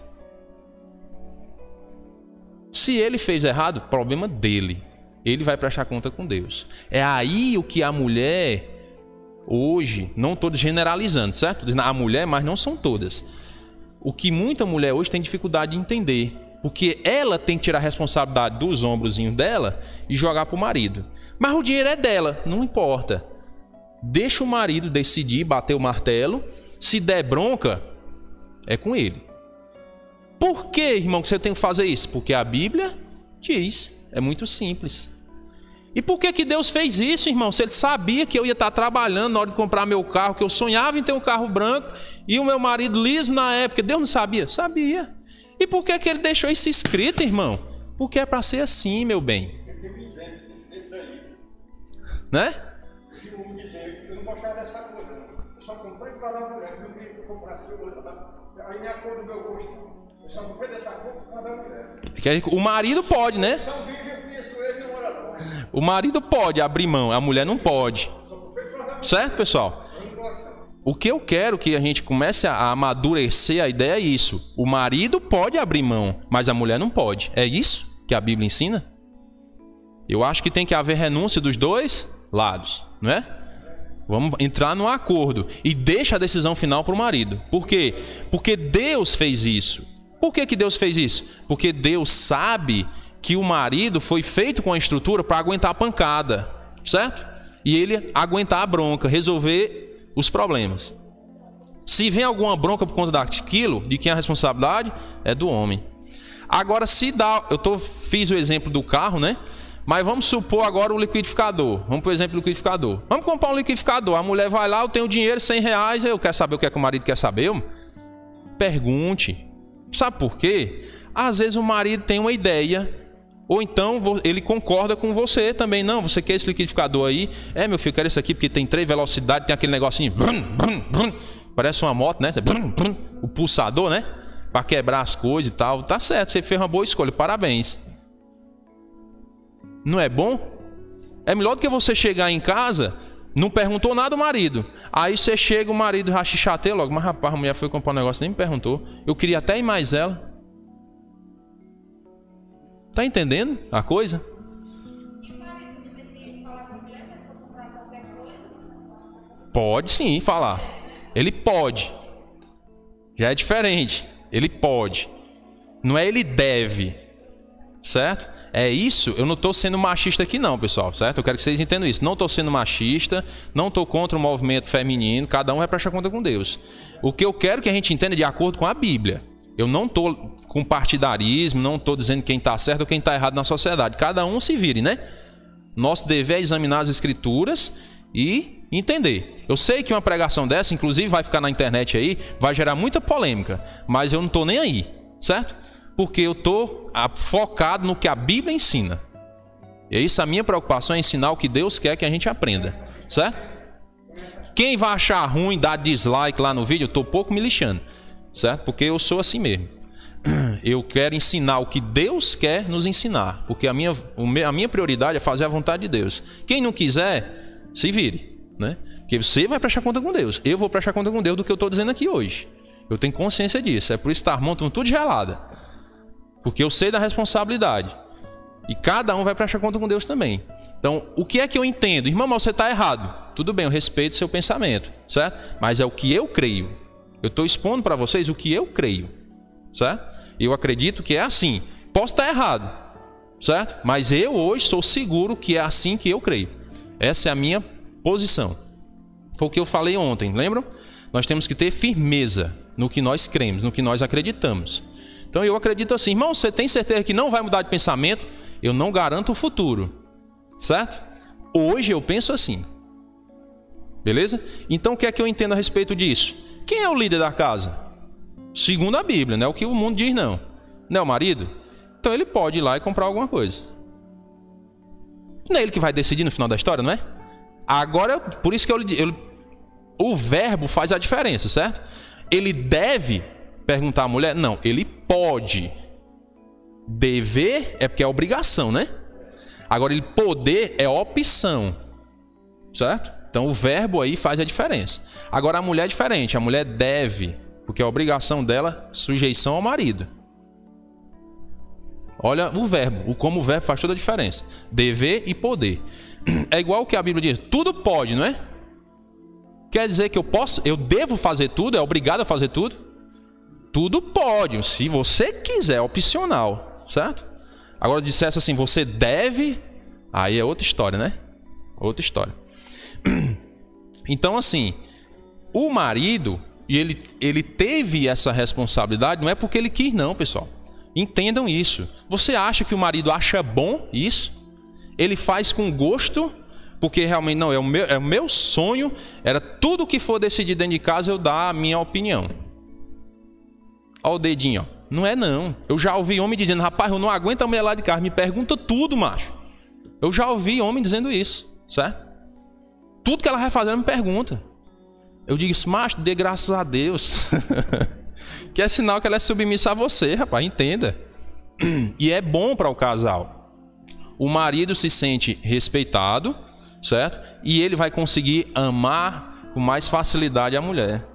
Se ele fez errado, problema dele. Ele vai prestar conta com Deus. É aí o que a mulher hoje, não estou generalizando, certo? A mulher, mas não são todas. O que muita mulher hoje tem dificuldade de entender. Porque ela tem que tirar a responsabilidade dos ombrozinhos dela e jogar para o marido. Mas o dinheiro é dela, não importa. Deixa o marido decidir, bater o martelo. Se der bronca, é com ele. por que, irmão, que você tem que fazer isso? Porque a Bíblia diz, é muito simples. E por que Deus fez isso, irmão? Se Ele sabia que eu ia estar trabalhando na hora de comprar meu carro, que eu sonhava em ter um carro branco, e o meu marido liso na época, Deus não sabia? Sabia. E por que Ele deixou isso escrito, irmão? Porque é para ser assim, meu bem. Né? Eu não gostava dessa cor, eu só comprei para dar mulher, eu não queria que eu comprasse outra. Aí minha cor do meu gosto, eu só comprei dessa cor para dar mulher. O marido pode, né? São vive, eu conheço ele, não mora não. O marido pode abrir mão, a mulher não pode. Certo, pessoal? O que eu quero que a gente comece a amadurecer a ideia é isso. O marido pode abrir mão, mas a mulher não pode. É isso que a Bíblia ensina? Eu acho que tem que haver renúncia dos dois lados, não é? Vamos entrar no acordo e deixa a decisão final para o marido. Por quê? Porque Deus fez isso. Por que Deus fez isso? Porque Deus sabe que o marido foi feito com a estrutura para aguentar a pancada, certo? E ele aguentar a bronca, resolver os problemas. Se vem alguma bronca por conta daquilo, de quem é a responsabilidade? É do homem. Agora, se dá... fiz o exemplo do carro, né? Mas vamos supor agora o liquidificador. Vamos por exemplo o liquidificador. Vamos comprar um liquidificador. A mulher vai lá, eu tenho dinheiro, R$100. Eu quero saber o que é que o marido quer saber. Pergunte. Sabe por quê? Às vezes o marido tem uma ideia... Ou então ele concorda com você também. Não, você quer esse liquidificador aí? É, meu filho, eu quero esse aqui porque tem 3 velocidades, tem aquele negocinho. Brum, brum, brum, parece uma moto, né? Brum, brum, o pulsador, né? Para quebrar as coisas e tal. Tá certo, você fez uma boa escolha, parabéns. Não é bom? É melhor do que você chegar em casa, não perguntou nada ao marido. Aí você chega, o marido já te chateia logo. Mas rapaz, a mulher foi comprar um negócio, nem me perguntou. Eu queria até ir mais ela. Tá entendendo a coisa? Pode sim falar. Ele pode. Já é diferente. Ele pode. Não é ele deve. Certo? É isso. Eu não estou sendo machista aqui não, pessoal. Certo? Eu quero que vocês entendam isso. Não estou sendo machista. Não estou contra o movimento feminino. Cada um vai prestar conta com Deus. O que eu quero que a gente entenda é de acordo com a Bíblia. Eu não estou com partidarismo, não estou dizendo quem está certo ou quem está errado na sociedade. Cada um se vire, né? Nosso dever é examinar as escrituras e entender. Eu sei que uma pregação dessa, inclusive vai ficar na internet aí, vai gerar muita polêmica, mas eu não estou nem aí, certo? Porque eu estou focado no que a Bíblia ensina. E isso, a minha preocupação é ensinar o que Deus quer que a gente aprenda, certo? Quem vai achar ruim, dar dislike lá no vídeo, eu estou pouco me lixando. Certo? Porque eu sou assim mesmo. Eu quero ensinar o que Deus quer nos ensinar. Porque a minha prioridade é fazer a vontade de Deus. Quem não quiser, se vire, né? Porque você vai prestar conta com Deus. Eu vou prestar conta com Deus do que eu estou dizendo aqui hoje. Eu tenho consciência disso. É por isso que está montando tudo gelada. Porque eu sei da responsabilidade. E cada um vai prestar conta com Deus também. Então, o que é que eu entendo? Irmão, mas você está errado. Tudo bem, eu respeito o seu pensamento, certo? Mas é o que eu creio. Eu estou expondo para vocês o que eu creio, certo? Eu acredito que é assim. Posso estar errado, certo? Mas eu hoje sou seguro que é assim que eu creio. Essa é a minha posição. Foi o que eu falei ontem, lembram? Nós temos que ter firmeza no que nós cremos, no que nós acreditamos. Então eu acredito assim, irmão, você tem certeza que não vai mudar de pensamento? Eu não garanto o futuro, certo? Hoje eu penso assim. Beleza? Então o que é que eu entendo a respeito disso? Quem é o líder da casa? Segundo a Bíblia, não é o que o mundo diz, não. Não é o marido? Então ele pode ir lá e comprar alguma coisa. Não é ele que vai decidir no final da história, não é? Agora, por isso que o verbo faz a diferença, certo? Ele deve perguntar à mulher? Não, ele pode. Dever é porque é obrigação, né? Agora, ele poder é opção, certo? Então o verbo aí faz a diferença. Agora a mulher é diferente, a mulher deve, porque é a obrigação dela, sujeição ao marido. Olha o verbo, como o verbo faz toda a diferença. Dever e poder. É igual o que a Bíblia diz, tudo pode, não é? Quer dizer que eu devo fazer tudo, é obrigado a fazer tudo? Tudo pode, se você quiser, é opcional, certo? Agora dissesse assim, você deve, aí é outra história, né? Outra história. Então assim, o marido e ele teve essa responsabilidade, não é porque ele quis não, pessoal. Entendam isso. Você acha que o marido acha bom isso? Ele faz com gosto, porque realmente não, é o meu sonho, era tudo que for decidido dentro de casa eu dar a minha opinião. Olha o dedinho, ó. Não é não. Eu já ouvi homem dizendo, rapaz, eu não aguento a mulher lá de casa, me pergunta tudo, macho. Eu já ouvi homem dizendo isso, certo? Tudo que ela vai fazer, ela me pergunta. Eu digo isso, macho, dê graças a Deus. Que é sinal que ela é submissa a você, rapaz, entenda. E é bom para o casal. O marido se sente respeitado, certo? E ele vai conseguir amar com mais facilidade a mulher.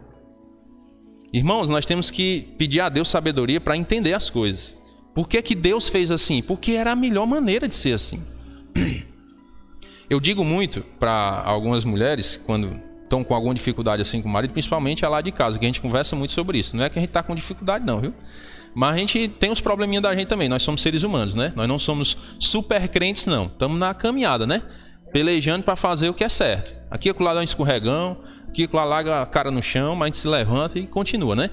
Irmãos, nós temos que pedir a Deus sabedoria para entender as coisas. Por que Deus fez assim? Porque era a melhor maneira de ser assim. Eu digo muito para algumas mulheres, quando estão com alguma dificuldade assim com o marido, principalmente a lá de casa, que a gente conversa muito sobre isso. Não é que a gente está com dificuldade não, viu? Mas a gente tem os probleminhas da gente também. Nós somos seres humanos, né? Nós não somos super crentes não. Estamos na caminhada, né? Pelejando para fazer o que é certo. Aqui lá dá um escorregão, aqui lá larga a cara no chão, mas a gente se levanta e continua, né?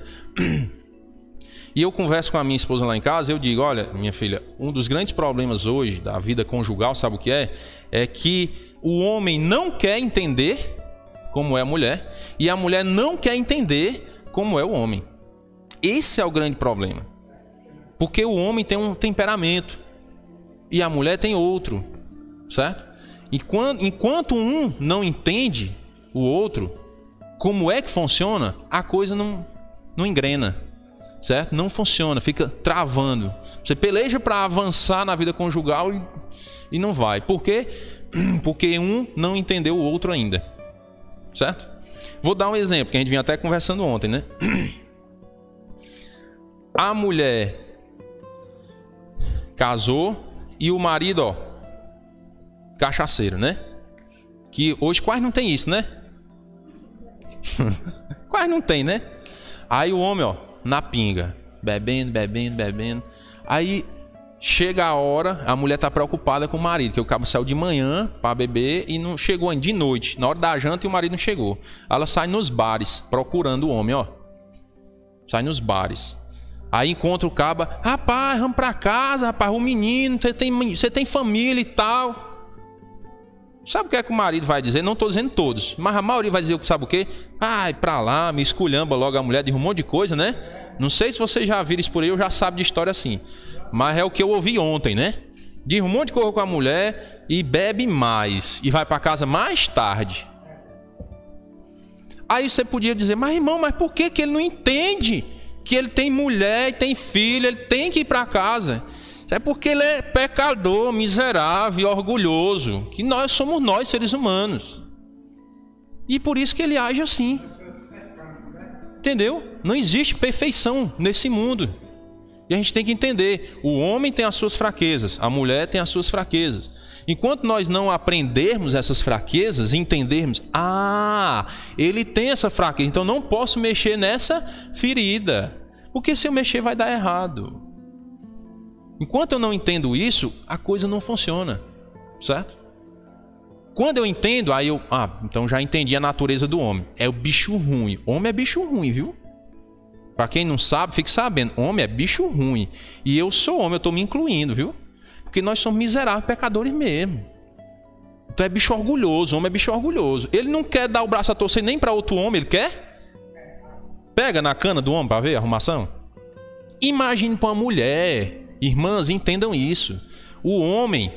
E eu converso com a minha esposa lá em casa, eu digo, olha, minha filha, um dos grandes problemas hoje da vida conjugal, sabe o que é? É que o homem não quer entender como é a mulher e a mulher não quer entender como é o homem. Esse é o grande problema. Porque o homem tem um temperamento e a mulher tem outro, certo? Enquanto um não entende o outro, como é que funciona, a coisa não engrena. Certo? Não funciona, fica travando. Você peleja para avançar na vida conjugal e não vai. Por quê? Porque um não entendeu o outro ainda. Certo? Vou dar um exemplo, que a gente vinha até conversando ontem, né? A mulher casou e o marido, ó, cachaceiro, né? Que hoje quase não tem isso, né? Quase não tem, né? Aí o homem, ó, na pinga, bebendo. Aí chega a hora, a mulher tá preocupada com o marido, que o cabo saiu de manhã para beber e não chegou ainda de noite, na hora da janta, e o marido não chegou. Ela sai nos bares procurando o homem, ó. Sai nos bares. Aí encontra o cabo, rapaz, vamos pra casa, rapaz, o menino, você tem família e tal. Sabe o que é que o marido vai dizer? Não estou dizendo todos, mas a maioria vai dizer, sabe o quê? Ai, pra lá, me esculhamba logo a mulher, diz um monte de coisa, né? Não sei se vocês já viram isso por aí, eu já sabe de história assim. Mas é o que eu ouvi ontem, né? Diz um monte de coisa com a mulher e bebe mais. E vai para casa mais tarde. Aí você podia dizer, mas irmão, mas por que ele não entende que ele tem mulher e tem filho, ele tem que ir para casa? É porque ele é pecador, miserável, orgulhoso, que nós somos nós, seres humanos. E por isso que ele age assim. Entendeu? Não existe perfeição nesse mundo. E a gente tem que entender, o homem tem as suas fraquezas, a mulher tem as suas fraquezas. Enquanto nós não aprendermos essas fraquezas, entendermos, ele tem essa fraqueza, então não posso mexer nessa ferida, porque se eu mexer vai dar errado. Enquanto eu não entendo isso, a coisa não funciona, certo? Quando eu entendo, aí eu, então já entendi a natureza do homem. É o bicho ruim. Homem é bicho ruim, viu? Para quem não sabe, fique sabendo, homem é bicho ruim. E eu sou homem, eu estou me incluindo, viu? Porque nós somos miseráveis, pecadores mesmo. Então é bicho orgulhoso, homem é bicho orgulhoso. Ele não quer dar o braço a torcer nem para outro homem, ele quer? Pega na cana do homem para ver a arrumação. Imagine para uma mulher. Irmãs, entendam isso. O homem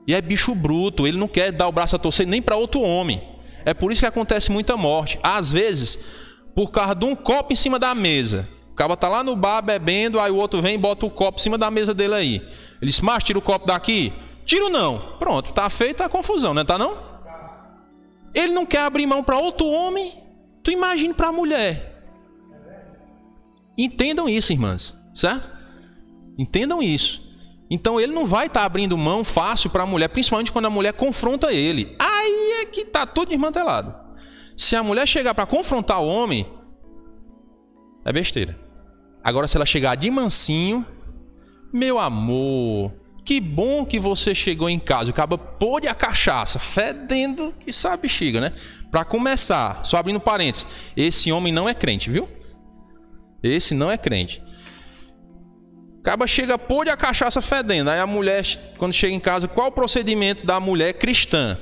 é bicho bruto, ele não quer dar o braço a torcer nem para outro homem. É por isso que acontece muita morte. Às vezes, por causa de um copo em cima da mesa. O cara tá lá no bar bebendo, aí o outro vem e bota o copo em cima da mesa dele aí. Ele diz, mas tira o copo daqui. Tiro não. Pronto, tá feita a confusão, né? Tá não? Ele não quer abrir mão para outro homem. Tu imagine para a mulher. Entendam isso, irmãs, certo? Entendam isso. Então ele não vai estar abrindo mão fácil para a mulher, principalmente quando a mulher confronta ele. Aí é que está tudo desmantelado. Se a mulher chegar para confrontar o homem, é besteira. Agora se ela chegar de mansinho, meu amor, que bom que você chegou em casa. O caba pôde a cachaça, fedendo que sabe bexiga, né? Para começar, só abrindo parênteses, esse homem não é crente, viu? Esse não é crente. O caba chega, pôde a cachaça fedendo. Aí a mulher, quando chega em casa, qual o procedimento da mulher cristã?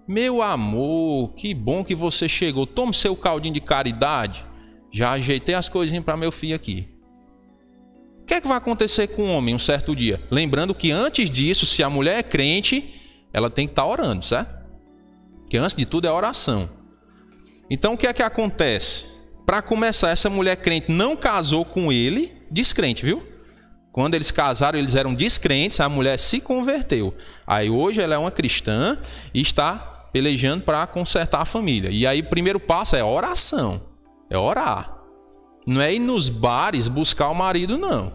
Meu amor, que bom que você chegou. Tome seu caldinho de caridade. Já ajeitei as coisinhas para meu filho aqui. O que é que vai acontecer com o homem um certo dia? Lembrando que antes disso, se a mulher é crente, ela tem que estar orando, certo? Que antes de tudo é oração. Então o que é que acontece? Para começar, essa mulher crente não casou com ele, descrente, viu? Quando eles casaram, eles eram descrentes, a mulher se converteu. Aí hoje ela é uma cristã e está pelejando para consertar a família. E aí o primeiro passo é oração, é orar. Não é ir nos bares buscar o marido, não.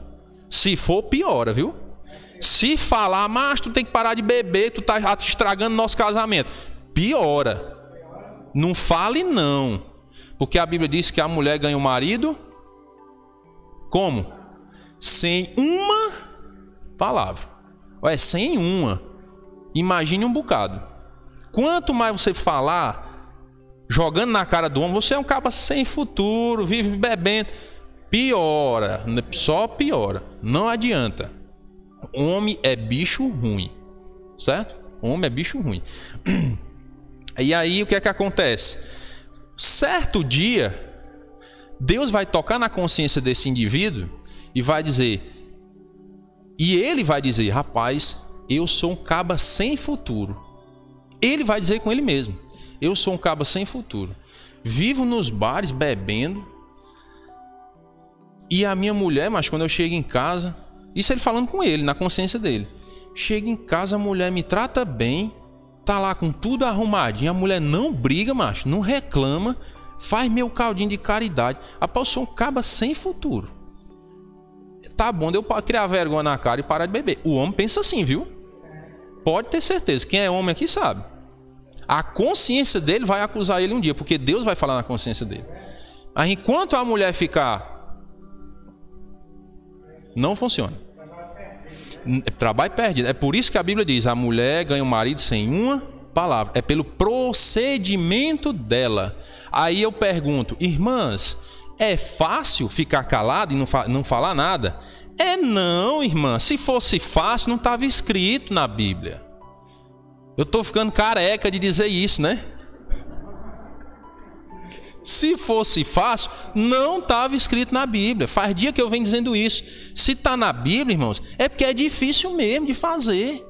Se for, piora, viu? Se falar, mas tu tem que parar de beber, tu tá estragando nosso casamento. Piora. Não fale não. Porque a Bíblia diz que a mulher ganha o marido como? Sem uma palavra. Olha, sem uma. Imagine um bocado. Quanto mais você falar, jogando na cara do homem, você é um cara sem futuro, vive bebendo. Piora. Só piora. Não adianta. Homem é bicho ruim. Certo? Homem é bicho ruim. E aí o que é que acontece? Certo dia, Deus vai tocar na consciência desse indivíduo e vai dizer, e ele vai dizer, rapaz, eu sou um caba sem futuro. Ele vai dizer com ele mesmo, eu sou um caba sem futuro. Vivo nos bares bebendo. E a minha mulher, mas quando eu chego em casa, isso ele falando com ele, na consciência dele. Chego em casa, a mulher me trata bem, tá lá com tudo arrumadinho, a mulher não briga, macho, não reclama, faz meu caldinho de caridade. Rapaz, eu sou um caba sem futuro. Tá bom, deu para criar vergonha na cara e parar de beber. O homem pensa assim, viu? Pode ter certeza, quem é homem aqui sabe. A consciência dele vai acusar ele um dia, porque Deus vai falar na consciência dele. Aí enquanto a mulher ficar, não funciona. Trabalho perdido. É por isso que a Bíblia diz, a mulher ganha o marido sem uma palavra. É pelo procedimento dela. Aí eu pergunto, irmãs, é fácil ficar calado e não falar nada? É não, irmã. Se fosse fácil, não estava escrito na Bíblia. Eu estou ficando careca de dizer isso, né? Se fosse fácil, não estava escrito na Bíblia. Faz dia que eu venho dizendo isso. Se está na Bíblia, irmãos, é porque é difícil mesmo de fazer.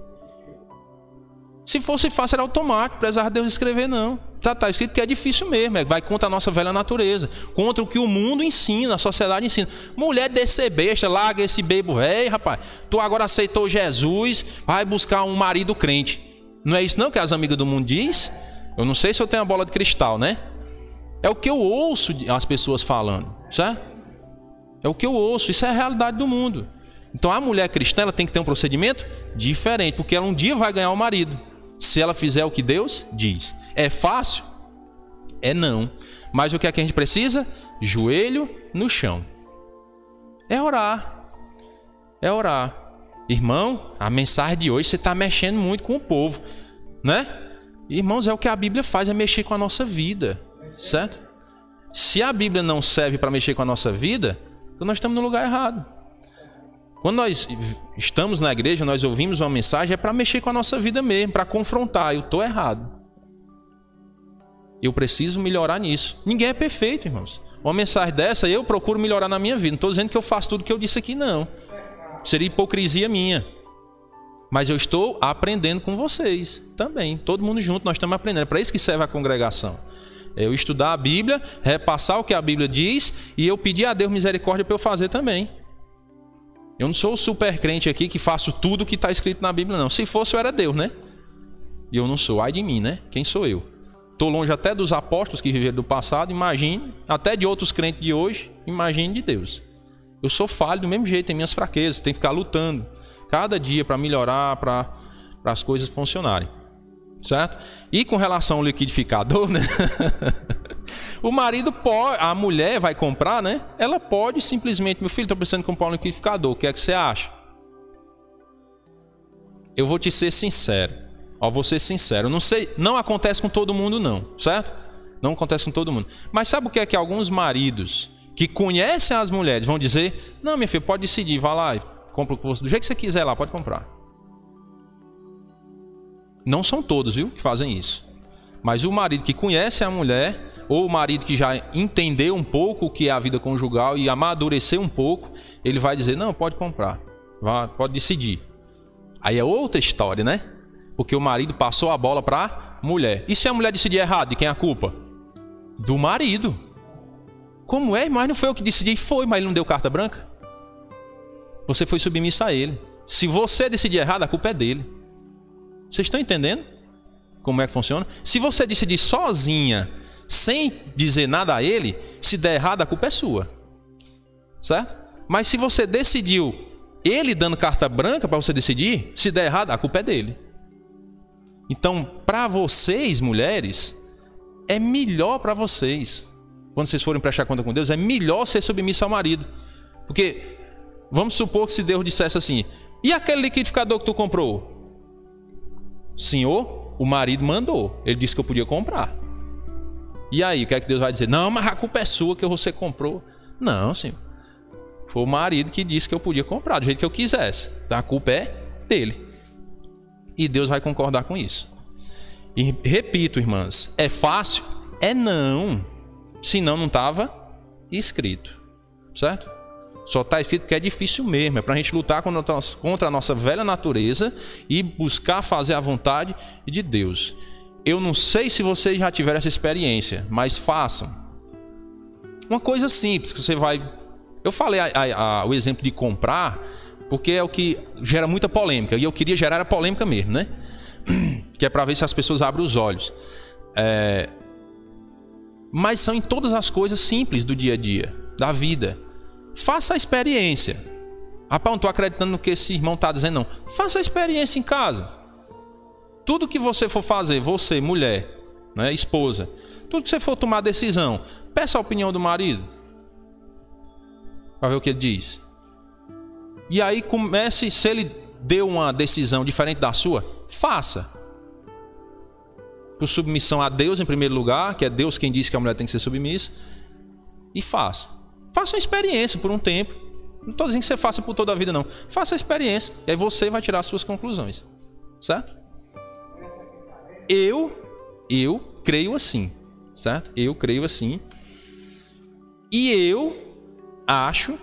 Se fosse fácil, era automático. Não precisava Deus escrever, não. Já está escrito que é difícil mesmo. Vai contra a nossa velha natureza. Contra o que o mundo ensina, a sociedade ensina. Mulher descer besta, larga esse bebo velho, rapaz. Tu agora aceitou Jesus, vai buscar um marido crente. Não é isso não que as amigas do mundo diz? Eu não sei se eu tenho a bola de cristal, né? É o que eu ouço as pessoas falando, certo? É o que eu ouço, isso é a realidade do mundo. Então a mulher cristã, ela tem que ter um procedimento diferente, porque ela um dia vai ganhar o marido, se ela fizer o que Deus diz. É fácil? É não. Mas o que é que a gente precisa? Joelho no chão. É orar. É orar. Irmão, a mensagem de hoje você está mexendo muito com o povo, né? Irmãos, é o que a Bíblia faz, é mexer com a nossa vida. Certo? Se a Bíblia não serve para mexer com a nossa vida, então nós estamos no lugar errado. Quando nós estamos na igreja, nós ouvimos uma mensagem, é para mexer com a nossa vida mesmo, para confrontar. Eu estou errado. Eu preciso melhorar nisso. Ninguém é perfeito, irmãos. Uma mensagem dessa, eu procuro melhorar na minha vida. Não estou dizendo que eu faço tudo que eu disse aqui, não. Seria hipocrisia minha. Mas eu estou aprendendo com vocês também. Todo mundo junto, nós estamos aprendendo. É para isso que serve a congregação. Eu estudar a Bíblia, repassar o que a Bíblia diz e eu pedir a Deus misericórdia para eu fazer também. Eu não sou o super crente aqui que faço tudo o que está escrito na Bíblia, não. Se fosse, eu era Deus, né? E eu não sou. Ai de mim, né? Quem sou eu? Estou longe até dos apóstolos que viveram do passado, imagine, até de outros crentes de hoje, imagine de Deus. Eu sou falho do mesmo jeito, tem minhas fraquezas, tenho que ficar lutando cada dia para melhorar, para as coisas funcionarem. Certo? E com relação ao liquidificador, né? O marido pode, a mulher vai comprar, né? Ela pode simplesmente, meu filho, estou precisando comprar um liquidificador, o que é que você acha? eu vou te ser sincero. Ó, vou ser sincero. Não sei, não acontece com todo mundo não, certo? Não acontece com todo mundo. Mas sabe o que é que alguns maridos que conhecem as mulheres vão dizer? Não, minha filha, pode decidir, vá lá e compra do jeito que você quiser lá, pode comprar. Não são todos, viu, que fazem isso. Mas o marido que conhece a mulher, ou o marido que já entendeu um pouco o que é a vida conjugal e amadureceu um pouco, ele vai dizer, não, pode comprar, pode decidir. Aí é outra história, né? Porque o marido passou a bola para a mulher. E se a mulher decidir errado, de quem é a culpa? Do marido. Como é? Mas não foi eu que decidi. Foi, mas ele não deu carta branca. Você foi submissa a ele. Se você decidir errado, a culpa é dele. Vocês estão entendendo como é que funciona? Se você decidir sozinha, sem dizer nada a ele, se der errado, a culpa é sua. Certo? Mas se você decidiu, ele dando carta branca para você decidir, se der errado, a culpa é dele. Então, para vocês, mulheres, é melhor para vocês, quando vocês forem prestar conta com Deus, é melhor ser submissa ao marido. Porque, vamos supor que se Deus dissesse assim, e aquele liquidificador que tu comprou? Senhor, o marido mandou, ele disse que eu podia comprar. E aí, o que é que Deus vai dizer? Não, mas a culpa é sua que você comprou. Não, senhor. Foi o marido que disse que eu podia comprar do jeito que eu quisesse. Então, a culpa é dele. E Deus vai concordar com isso. E repito, irmãs, é fácil? É não. Senão não estava escrito. Certo? Só está escrito porque é difícil mesmo. É para a gente lutar contra a nossa velha natureza e buscar fazer a vontade de Deus. Eu não sei se vocês já tiveram essa experiência, mas façam. Uma coisa simples que você vai... Eu falei o exemplo de comprar, porque é o que gera muita polêmica. E eu queria gerar a polêmica mesmo, né? Que é para ver se as pessoas abrem os olhos. Mas são em todas as coisas simples do dia a dia, da vida. Faça a experiência. Rapaz, não estou acreditando no que esse irmão está dizendo, não. Faça a experiência em casa. Tudo que você for fazer, você, mulher, né, esposa, tudo que você for tomar decisão, peça a opinião do marido. Para ver o que ele diz. E aí comece, se ele deu uma decisão diferente da sua, faça. Por submissão a Deus em primeiro lugar, que é Deus quem diz que a mulher tem que ser submissa. E faça. Faça uma experiência por um tempo. Não estou dizendo que você faça por toda a vida, não. Faça a experiência. E aí você vai tirar as suas conclusões. Certo? Eu creio assim. Certo? Eu creio assim. E eu acho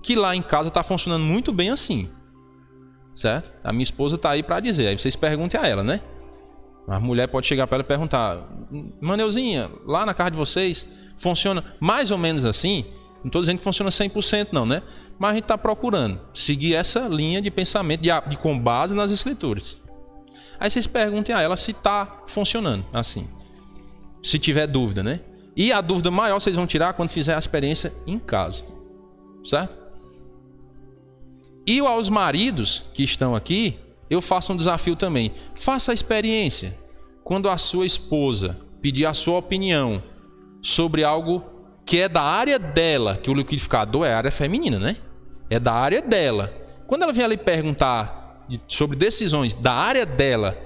que lá em casa está funcionando muito bem assim. Certo? A minha esposa está aí para dizer. Aí vocês perguntem a ela, né? A mulher pode chegar para ela e perguntar: Maneuzinha, lá na casa de vocês funciona mais ou menos assim? Não estou dizendo que funciona 100% não, né? Mas a gente está procurando seguir essa linha de pensamento com base nas escrituras. Aí vocês perguntem a ela se está funcionando assim. Se tiver dúvida, né? E a dúvida maior vocês vão tirar quando fizer a experiência em casa. Certo? E aos maridos que estão aqui, eu faço um desafio também. Faça a experiência. Quando a sua esposa pedir a sua opinião sobre algo que é da área dela, que o liquidificador é a área feminina, né? É da área dela. Quando ela vier ali perguntar sobre decisões da área dela,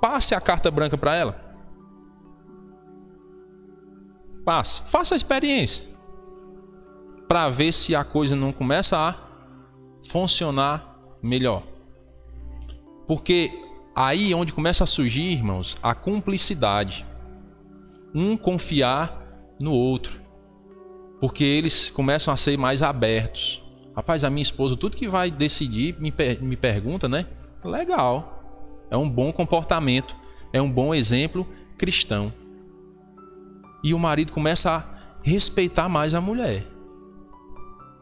passe a carta branca para ela. Passe. Faça a experiência. Para ver se a coisa não começa a funcionar melhor. Porque aí é onde começa a surgir, irmãos, a cumplicidade. Um confiar no outro. Porque eles começam a ser mais abertos. Rapaz, a minha esposa, tudo que vai decidir, me pergunta, né? Legal. É um bom comportamento. É um bom exemplo cristão. E o marido começa a respeitar mais a mulher.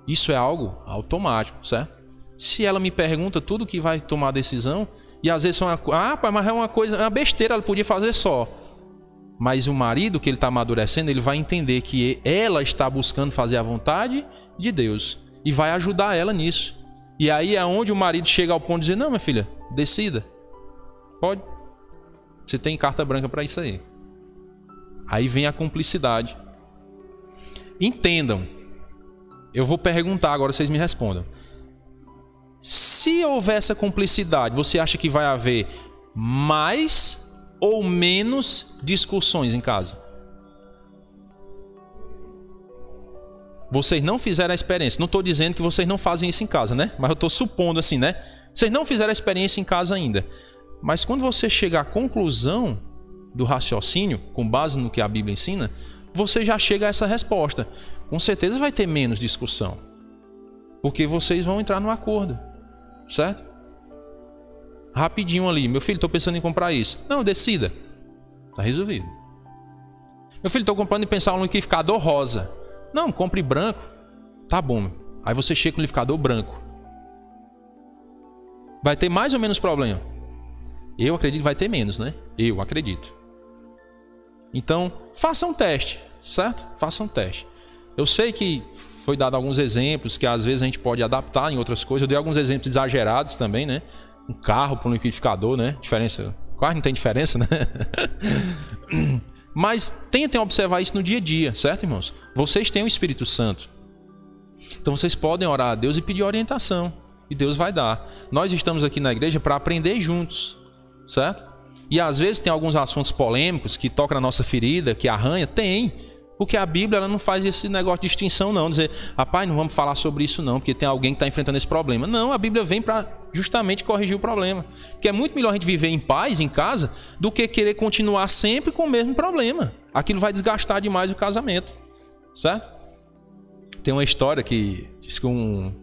Isso é algo automático, certo? Se ela me pergunta tudo que vai tomar decisão, e às vezes mas é uma coisa, é uma besteira, ela podia fazer só. Mas o marido, que ele está amadurecendo, ele vai entender que ela está buscando fazer a vontade de Deus e vai ajudar ela nisso. E aí é onde o marido chega ao ponto de dizer: não, minha filha, decida. Pode. Você tem carta branca para isso aí. Aí vem a cumplicidade. Entendam. Eu vou perguntar agora, vocês me respondam. Se houver essa cumplicidade, você acha que vai haver mais ou menos discussões em casa? Vocês não fizeram a experiência. Não estou dizendo que vocês não fazem isso em casa, né? Mas eu estou supondo assim, né? Vocês não fizeram a experiência em casa ainda. Mas quando você chega à conclusão do raciocínio, com base no que a Bíblia ensina, você já chega a essa resposta. Com certeza vai ter menos discussão. Porque vocês vão entrar no acordo. Certo? Rapidinho ali. Meu filho, estou pensando em comprar isso. Não, decida. Está resolvido. Meu filho, estou comprando e pensar um liquidificador rosa. Não, compre branco. Tá bom. Aí você chega com o liquidificador branco. Vai ter mais ou menos problema? Eu acredito que vai ter menos, né? Eu acredito. Então, faça um teste, certo? Faça um teste. Eu sei que foi dado alguns exemplos que às vezes a gente pode adaptar em outras coisas. Eu dei alguns exemplos exagerados também, né? Um carro para um liquidificador, né? Diferença, quase não tem diferença, né? Mas tentem observar isso no dia a dia, certo, irmãos? Vocês têm o Espírito Santo. Então vocês podem orar a Deus e pedir orientação. E Deus vai dar. Nós estamos aqui na igreja para aprender juntos, certo? E às vezes tem alguns assuntos polêmicos que tocam na nossa ferida, que arranha. Tem. Porque a Bíblia ela não faz esse negócio de distinção não. Dizer, rapaz, não vamos falar sobre isso não, porque tem alguém que está enfrentando esse problema. Não, a Bíblia vem para justamente corrigir o problema. Porque é muito melhor a gente viver em paz, em casa, do que querer continuar sempre com o mesmo problema. Aquilo vai desgastar demais o casamento. Certo? Tem uma história que diz que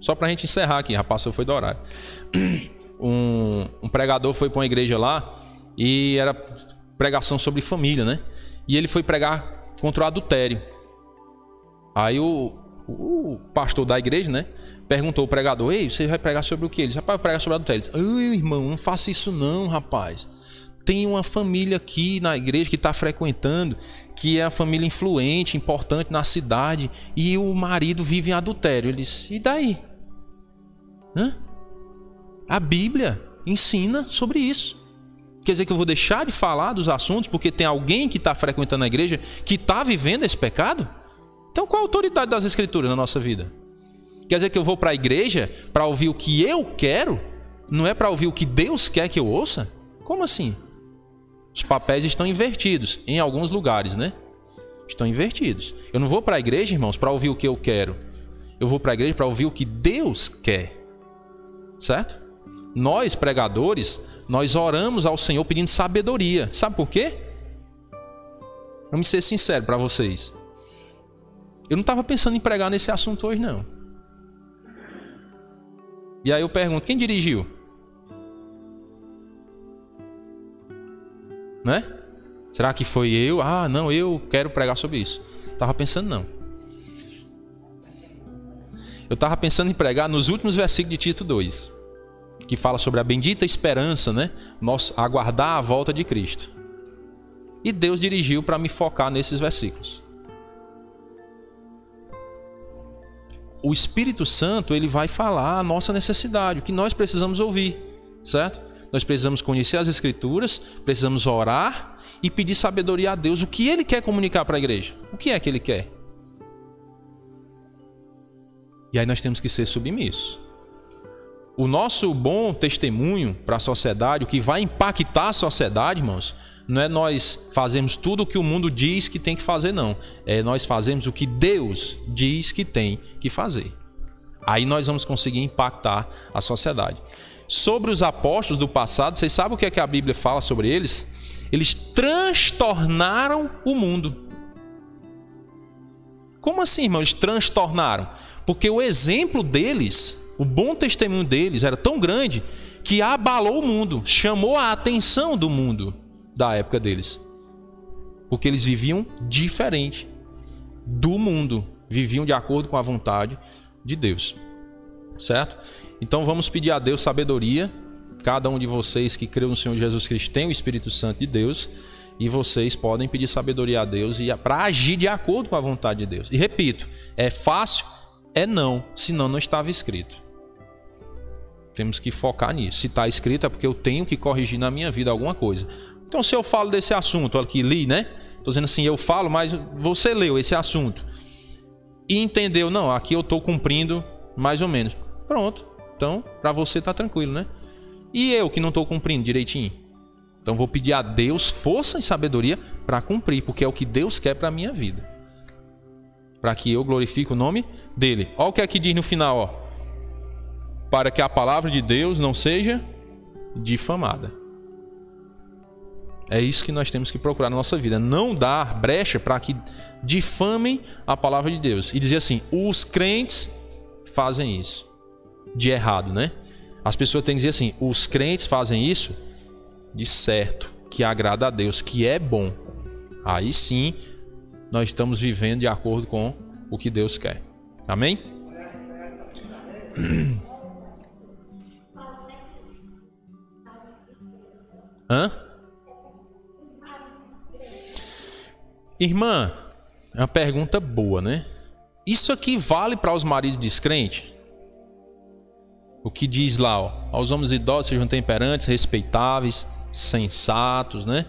só para a gente encerrar aqui, já passou, foi do horário. Um pregador foi para uma igreja lá e era pregação sobre família, né? E ele foi pregar contra o adultério. Aí o pastor da igreja, né, perguntou ao pregador: ei, você vai pregar sobre o quê? Ele disse: rapaz, eu vou pregar sobre o adultério. Ele disse: ai, irmão, não faça isso não, rapaz. Tem uma família aqui na igreja que está frequentando, que é uma família influente, importante na cidade, e o marido vive em adultério. Ele disse: e daí? Hã? A Bíblia ensina sobre isso. Quer dizer que eu vou deixar de falar dos assuntos porque tem alguém que está frequentando a igreja que está vivendo esse pecado? Então qual a autoridade das Escrituras na nossa vida? Quer dizer que eu vou para a igreja para ouvir o que eu quero? Não é para ouvir o que Deus quer que eu ouça? Como assim? Os papéis estão invertidos em alguns lugares, né? Estão invertidos. Eu não vou para a igreja, irmãos, para ouvir o que eu quero. Eu vou para a igreja para ouvir o que Deus quer. Certo? Nós, pregadores, nós oramos ao Senhor pedindo sabedoria. Sabe por quê? Vamos ser sincero para vocês. Eu não estava pensando em pregar nesse assunto hoje, não. E aí eu pergunto: quem dirigiu? Né? Será que foi eu? Ah, não, eu quero pregar sobre isso. Estava pensando não. Eu estava pensando em pregar nos últimos versículos de Tito 2, que fala sobre a bendita esperança, né? Nós aguardar a volta de Cristo. E Deus dirigiu para me focar nesses versículos. O Espírito Santo, ele vai falar a nossa necessidade, o que nós precisamos ouvir, certo? Nós precisamos conhecer as Escrituras, precisamos orar e pedir sabedoria a Deus. O que Ele quer comunicar para a igreja? O que é que Ele quer? E aí nós temos que ser submissos. O nosso bom testemunho para a sociedade, o que vai impactar a sociedade, irmãos, não é nós fazermos tudo o que o mundo diz que tem que fazer, não. É nós fazermos o que Deus diz que tem que fazer. Aí nós vamos conseguir impactar a sociedade. Sobre os apóstolos do passado, vocês sabem o que é que a Bíblia fala sobre eles? Eles transtornaram o mundo. Como assim, irmão? Eles transtornaram? Porque o exemplo deles, o bom testemunho deles era tão grande que abalou o mundo, chamou a atenção do mundo da época deles. Porque eles viviam diferente do mundo, viviam de acordo com a vontade de Deus. Certo? Então vamos pedir a Deus sabedoria. Cada um de vocês que creu no Senhor Jesus Cristo tem o Espírito Santo de Deus, e vocês podem pedir sabedoria a Deus para agir de acordo com a vontade de Deus. E repito, é fácil? É não, senão não estava escrito. Temos que focar nisso. Se está escrito é porque eu tenho que corrigir na minha vida alguma coisa. Então se eu falo desse assunto, olha aqui, li, né? Estou dizendo assim, eu falo, mas você leu esse assunto e entendeu, não, aqui eu estou cumprindo mais ou menos. Pronto, Então, para você tá tranquilo, né? E eu que não estou cumprindo direitinho? Então, vou pedir a Deus força e sabedoria para cumprir, porque é o que Deus quer para a minha vida. Para que eu glorifique o nome dele. Olha o que aqui diz no final, ó. Para que a palavra de Deus não seja difamada. É isso que nós temos que procurar na nossa vida. Não dar brecha para que difamem a palavra de Deus. E dizer assim, os crentes fazem isso. De errado, né? As pessoas têm que dizer assim, os crentes fazem isso de certo, que agrada a Deus, que é bom. Aí sim, nós estamos vivendo de acordo com o que Deus quer. Amém? Hã? Irmã, é uma pergunta boa, né? Isso aqui vale para os maridos descrentes? O que diz lá, ó, aos homens idosos sejam temperantes, respeitáveis, sensatos, né?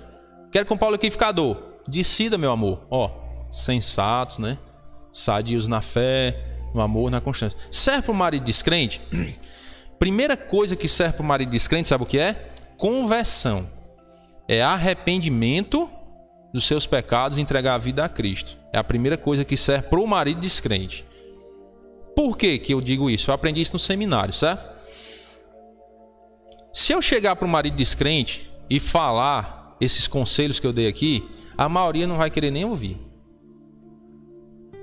Quero com o Paulo liquidificador. Decida, meu amor, ó, sensatos, né? Sadios na fé, no amor, na constância. Serve para o marido descrente? Primeira coisa que serve para o marido descrente, sabe o que é? Conversão. É arrependimento dos seus pecados e entregar a vida a Cristo. É a primeira coisa que serve para o marido descrente. Por que eu digo isso? Eu aprendi isso no seminário, certo? Se eu chegar para o marido descrente e falar esses conselhos que eu dei aqui, a maioria não vai querer nem ouvir.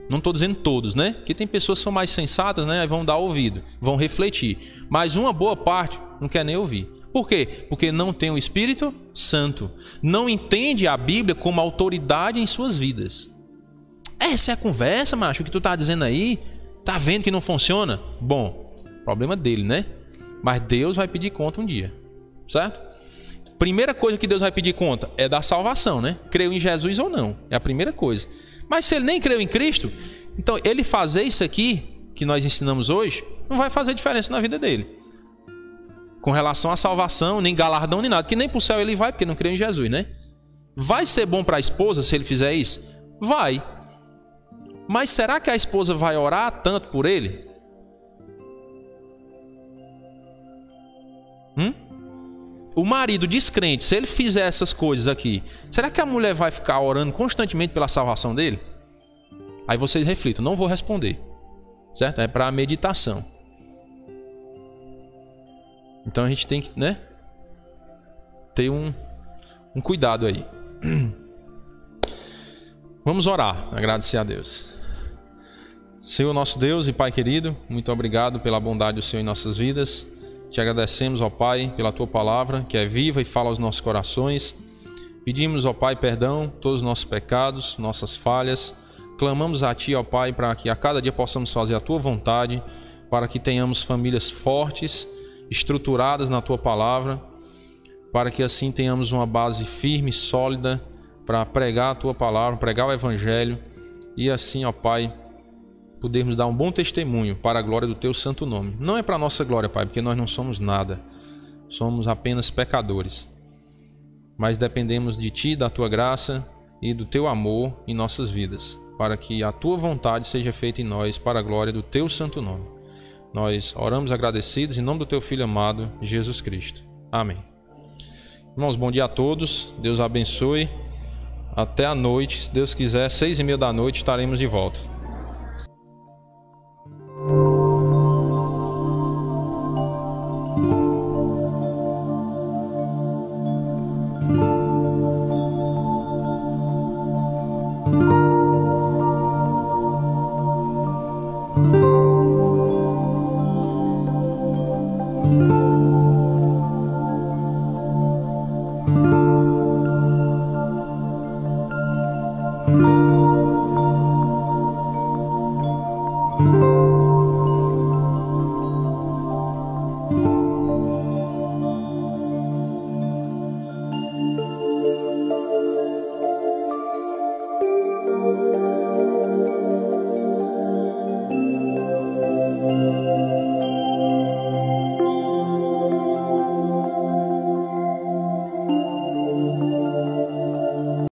Não estou dizendo todos, né? Porque tem pessoas que são mais sensatas, né? Vão dar ouvido, vão refletir. Mas uma boa parte não quer nem ouvir. Por quê? Porque não tem o Espírito Santo. Não entende a Bíblia como autoridade em suas vidas. Essa é a conversa, macho, o que tu tá dizendo aí. Tá vendo que não funciona? Bom, problema dele, né? Mas Deus vai pedir conta um dia, certo? Primeira coisa que Deus vai pedir conta é da salvação, né? Creu em Jesus ou não, é a primeira coisa. Mas se ele nem creu em Cristo, então ele fazer isso aqui, que nós ensinamos hoje, não vai fazer diferença na vida dele. Com relação à salvação, nem galardão, nem nada. Que nem para o céu ele vai, porque não creu em Jesus, né? Vai ser bom para a esposa se ele fizer isso? Vai. Mas será que a esposa vai orar tanto por ele? O marido descrente, se ele fizer essas coisas aqui, será que a mulher vai ficar orando constantemente pela salvação dele? Aí vocês reflitam, não vou responder. Certo? É para a meditação. Então a gente tem que, né, ter um cuidado aí. Vamos orar, agradecer a Deus. Senhor nosso Deus e Pai querido, muito obrigado pela bondade do Senhor em nossas vidas. Te agradecemos, ó Pai, pela Tua palavra, que é viva e fala aos nossos corações. Pedimos, ó Pai, perdão todos os nossos pecados, nossas falhas. Clamamos a Ti, ó Pai, para que a cada dia possamos fazer a Tua vontade, para que tenhamos famílias fortes, estruturadas na Tua palavra, para que assim tenhamos uma base firme e sólida para pregar a Tua palavra, pregar o Evangelho e assim, ó Pai, podermos dar um bom testemunho para a glória do Teu santo nome. Não é para a nossa glória, Pai, porque nós não somos nada, somos apenas pecadores, mas dependemos de Ti, da Tua graça e do Teu amor em nossas vidas, para que a Tua vontade seja feita em nós para a glória do Teu santo nome. Nós oramos agradecidos em nome do Teu Filho amado, Jesus Cristo. Amém. Irmãos, bom dia a todos. Deus abençoe. Até a noite. Se Deus quiser, 6:30 da noite estaremos de volta.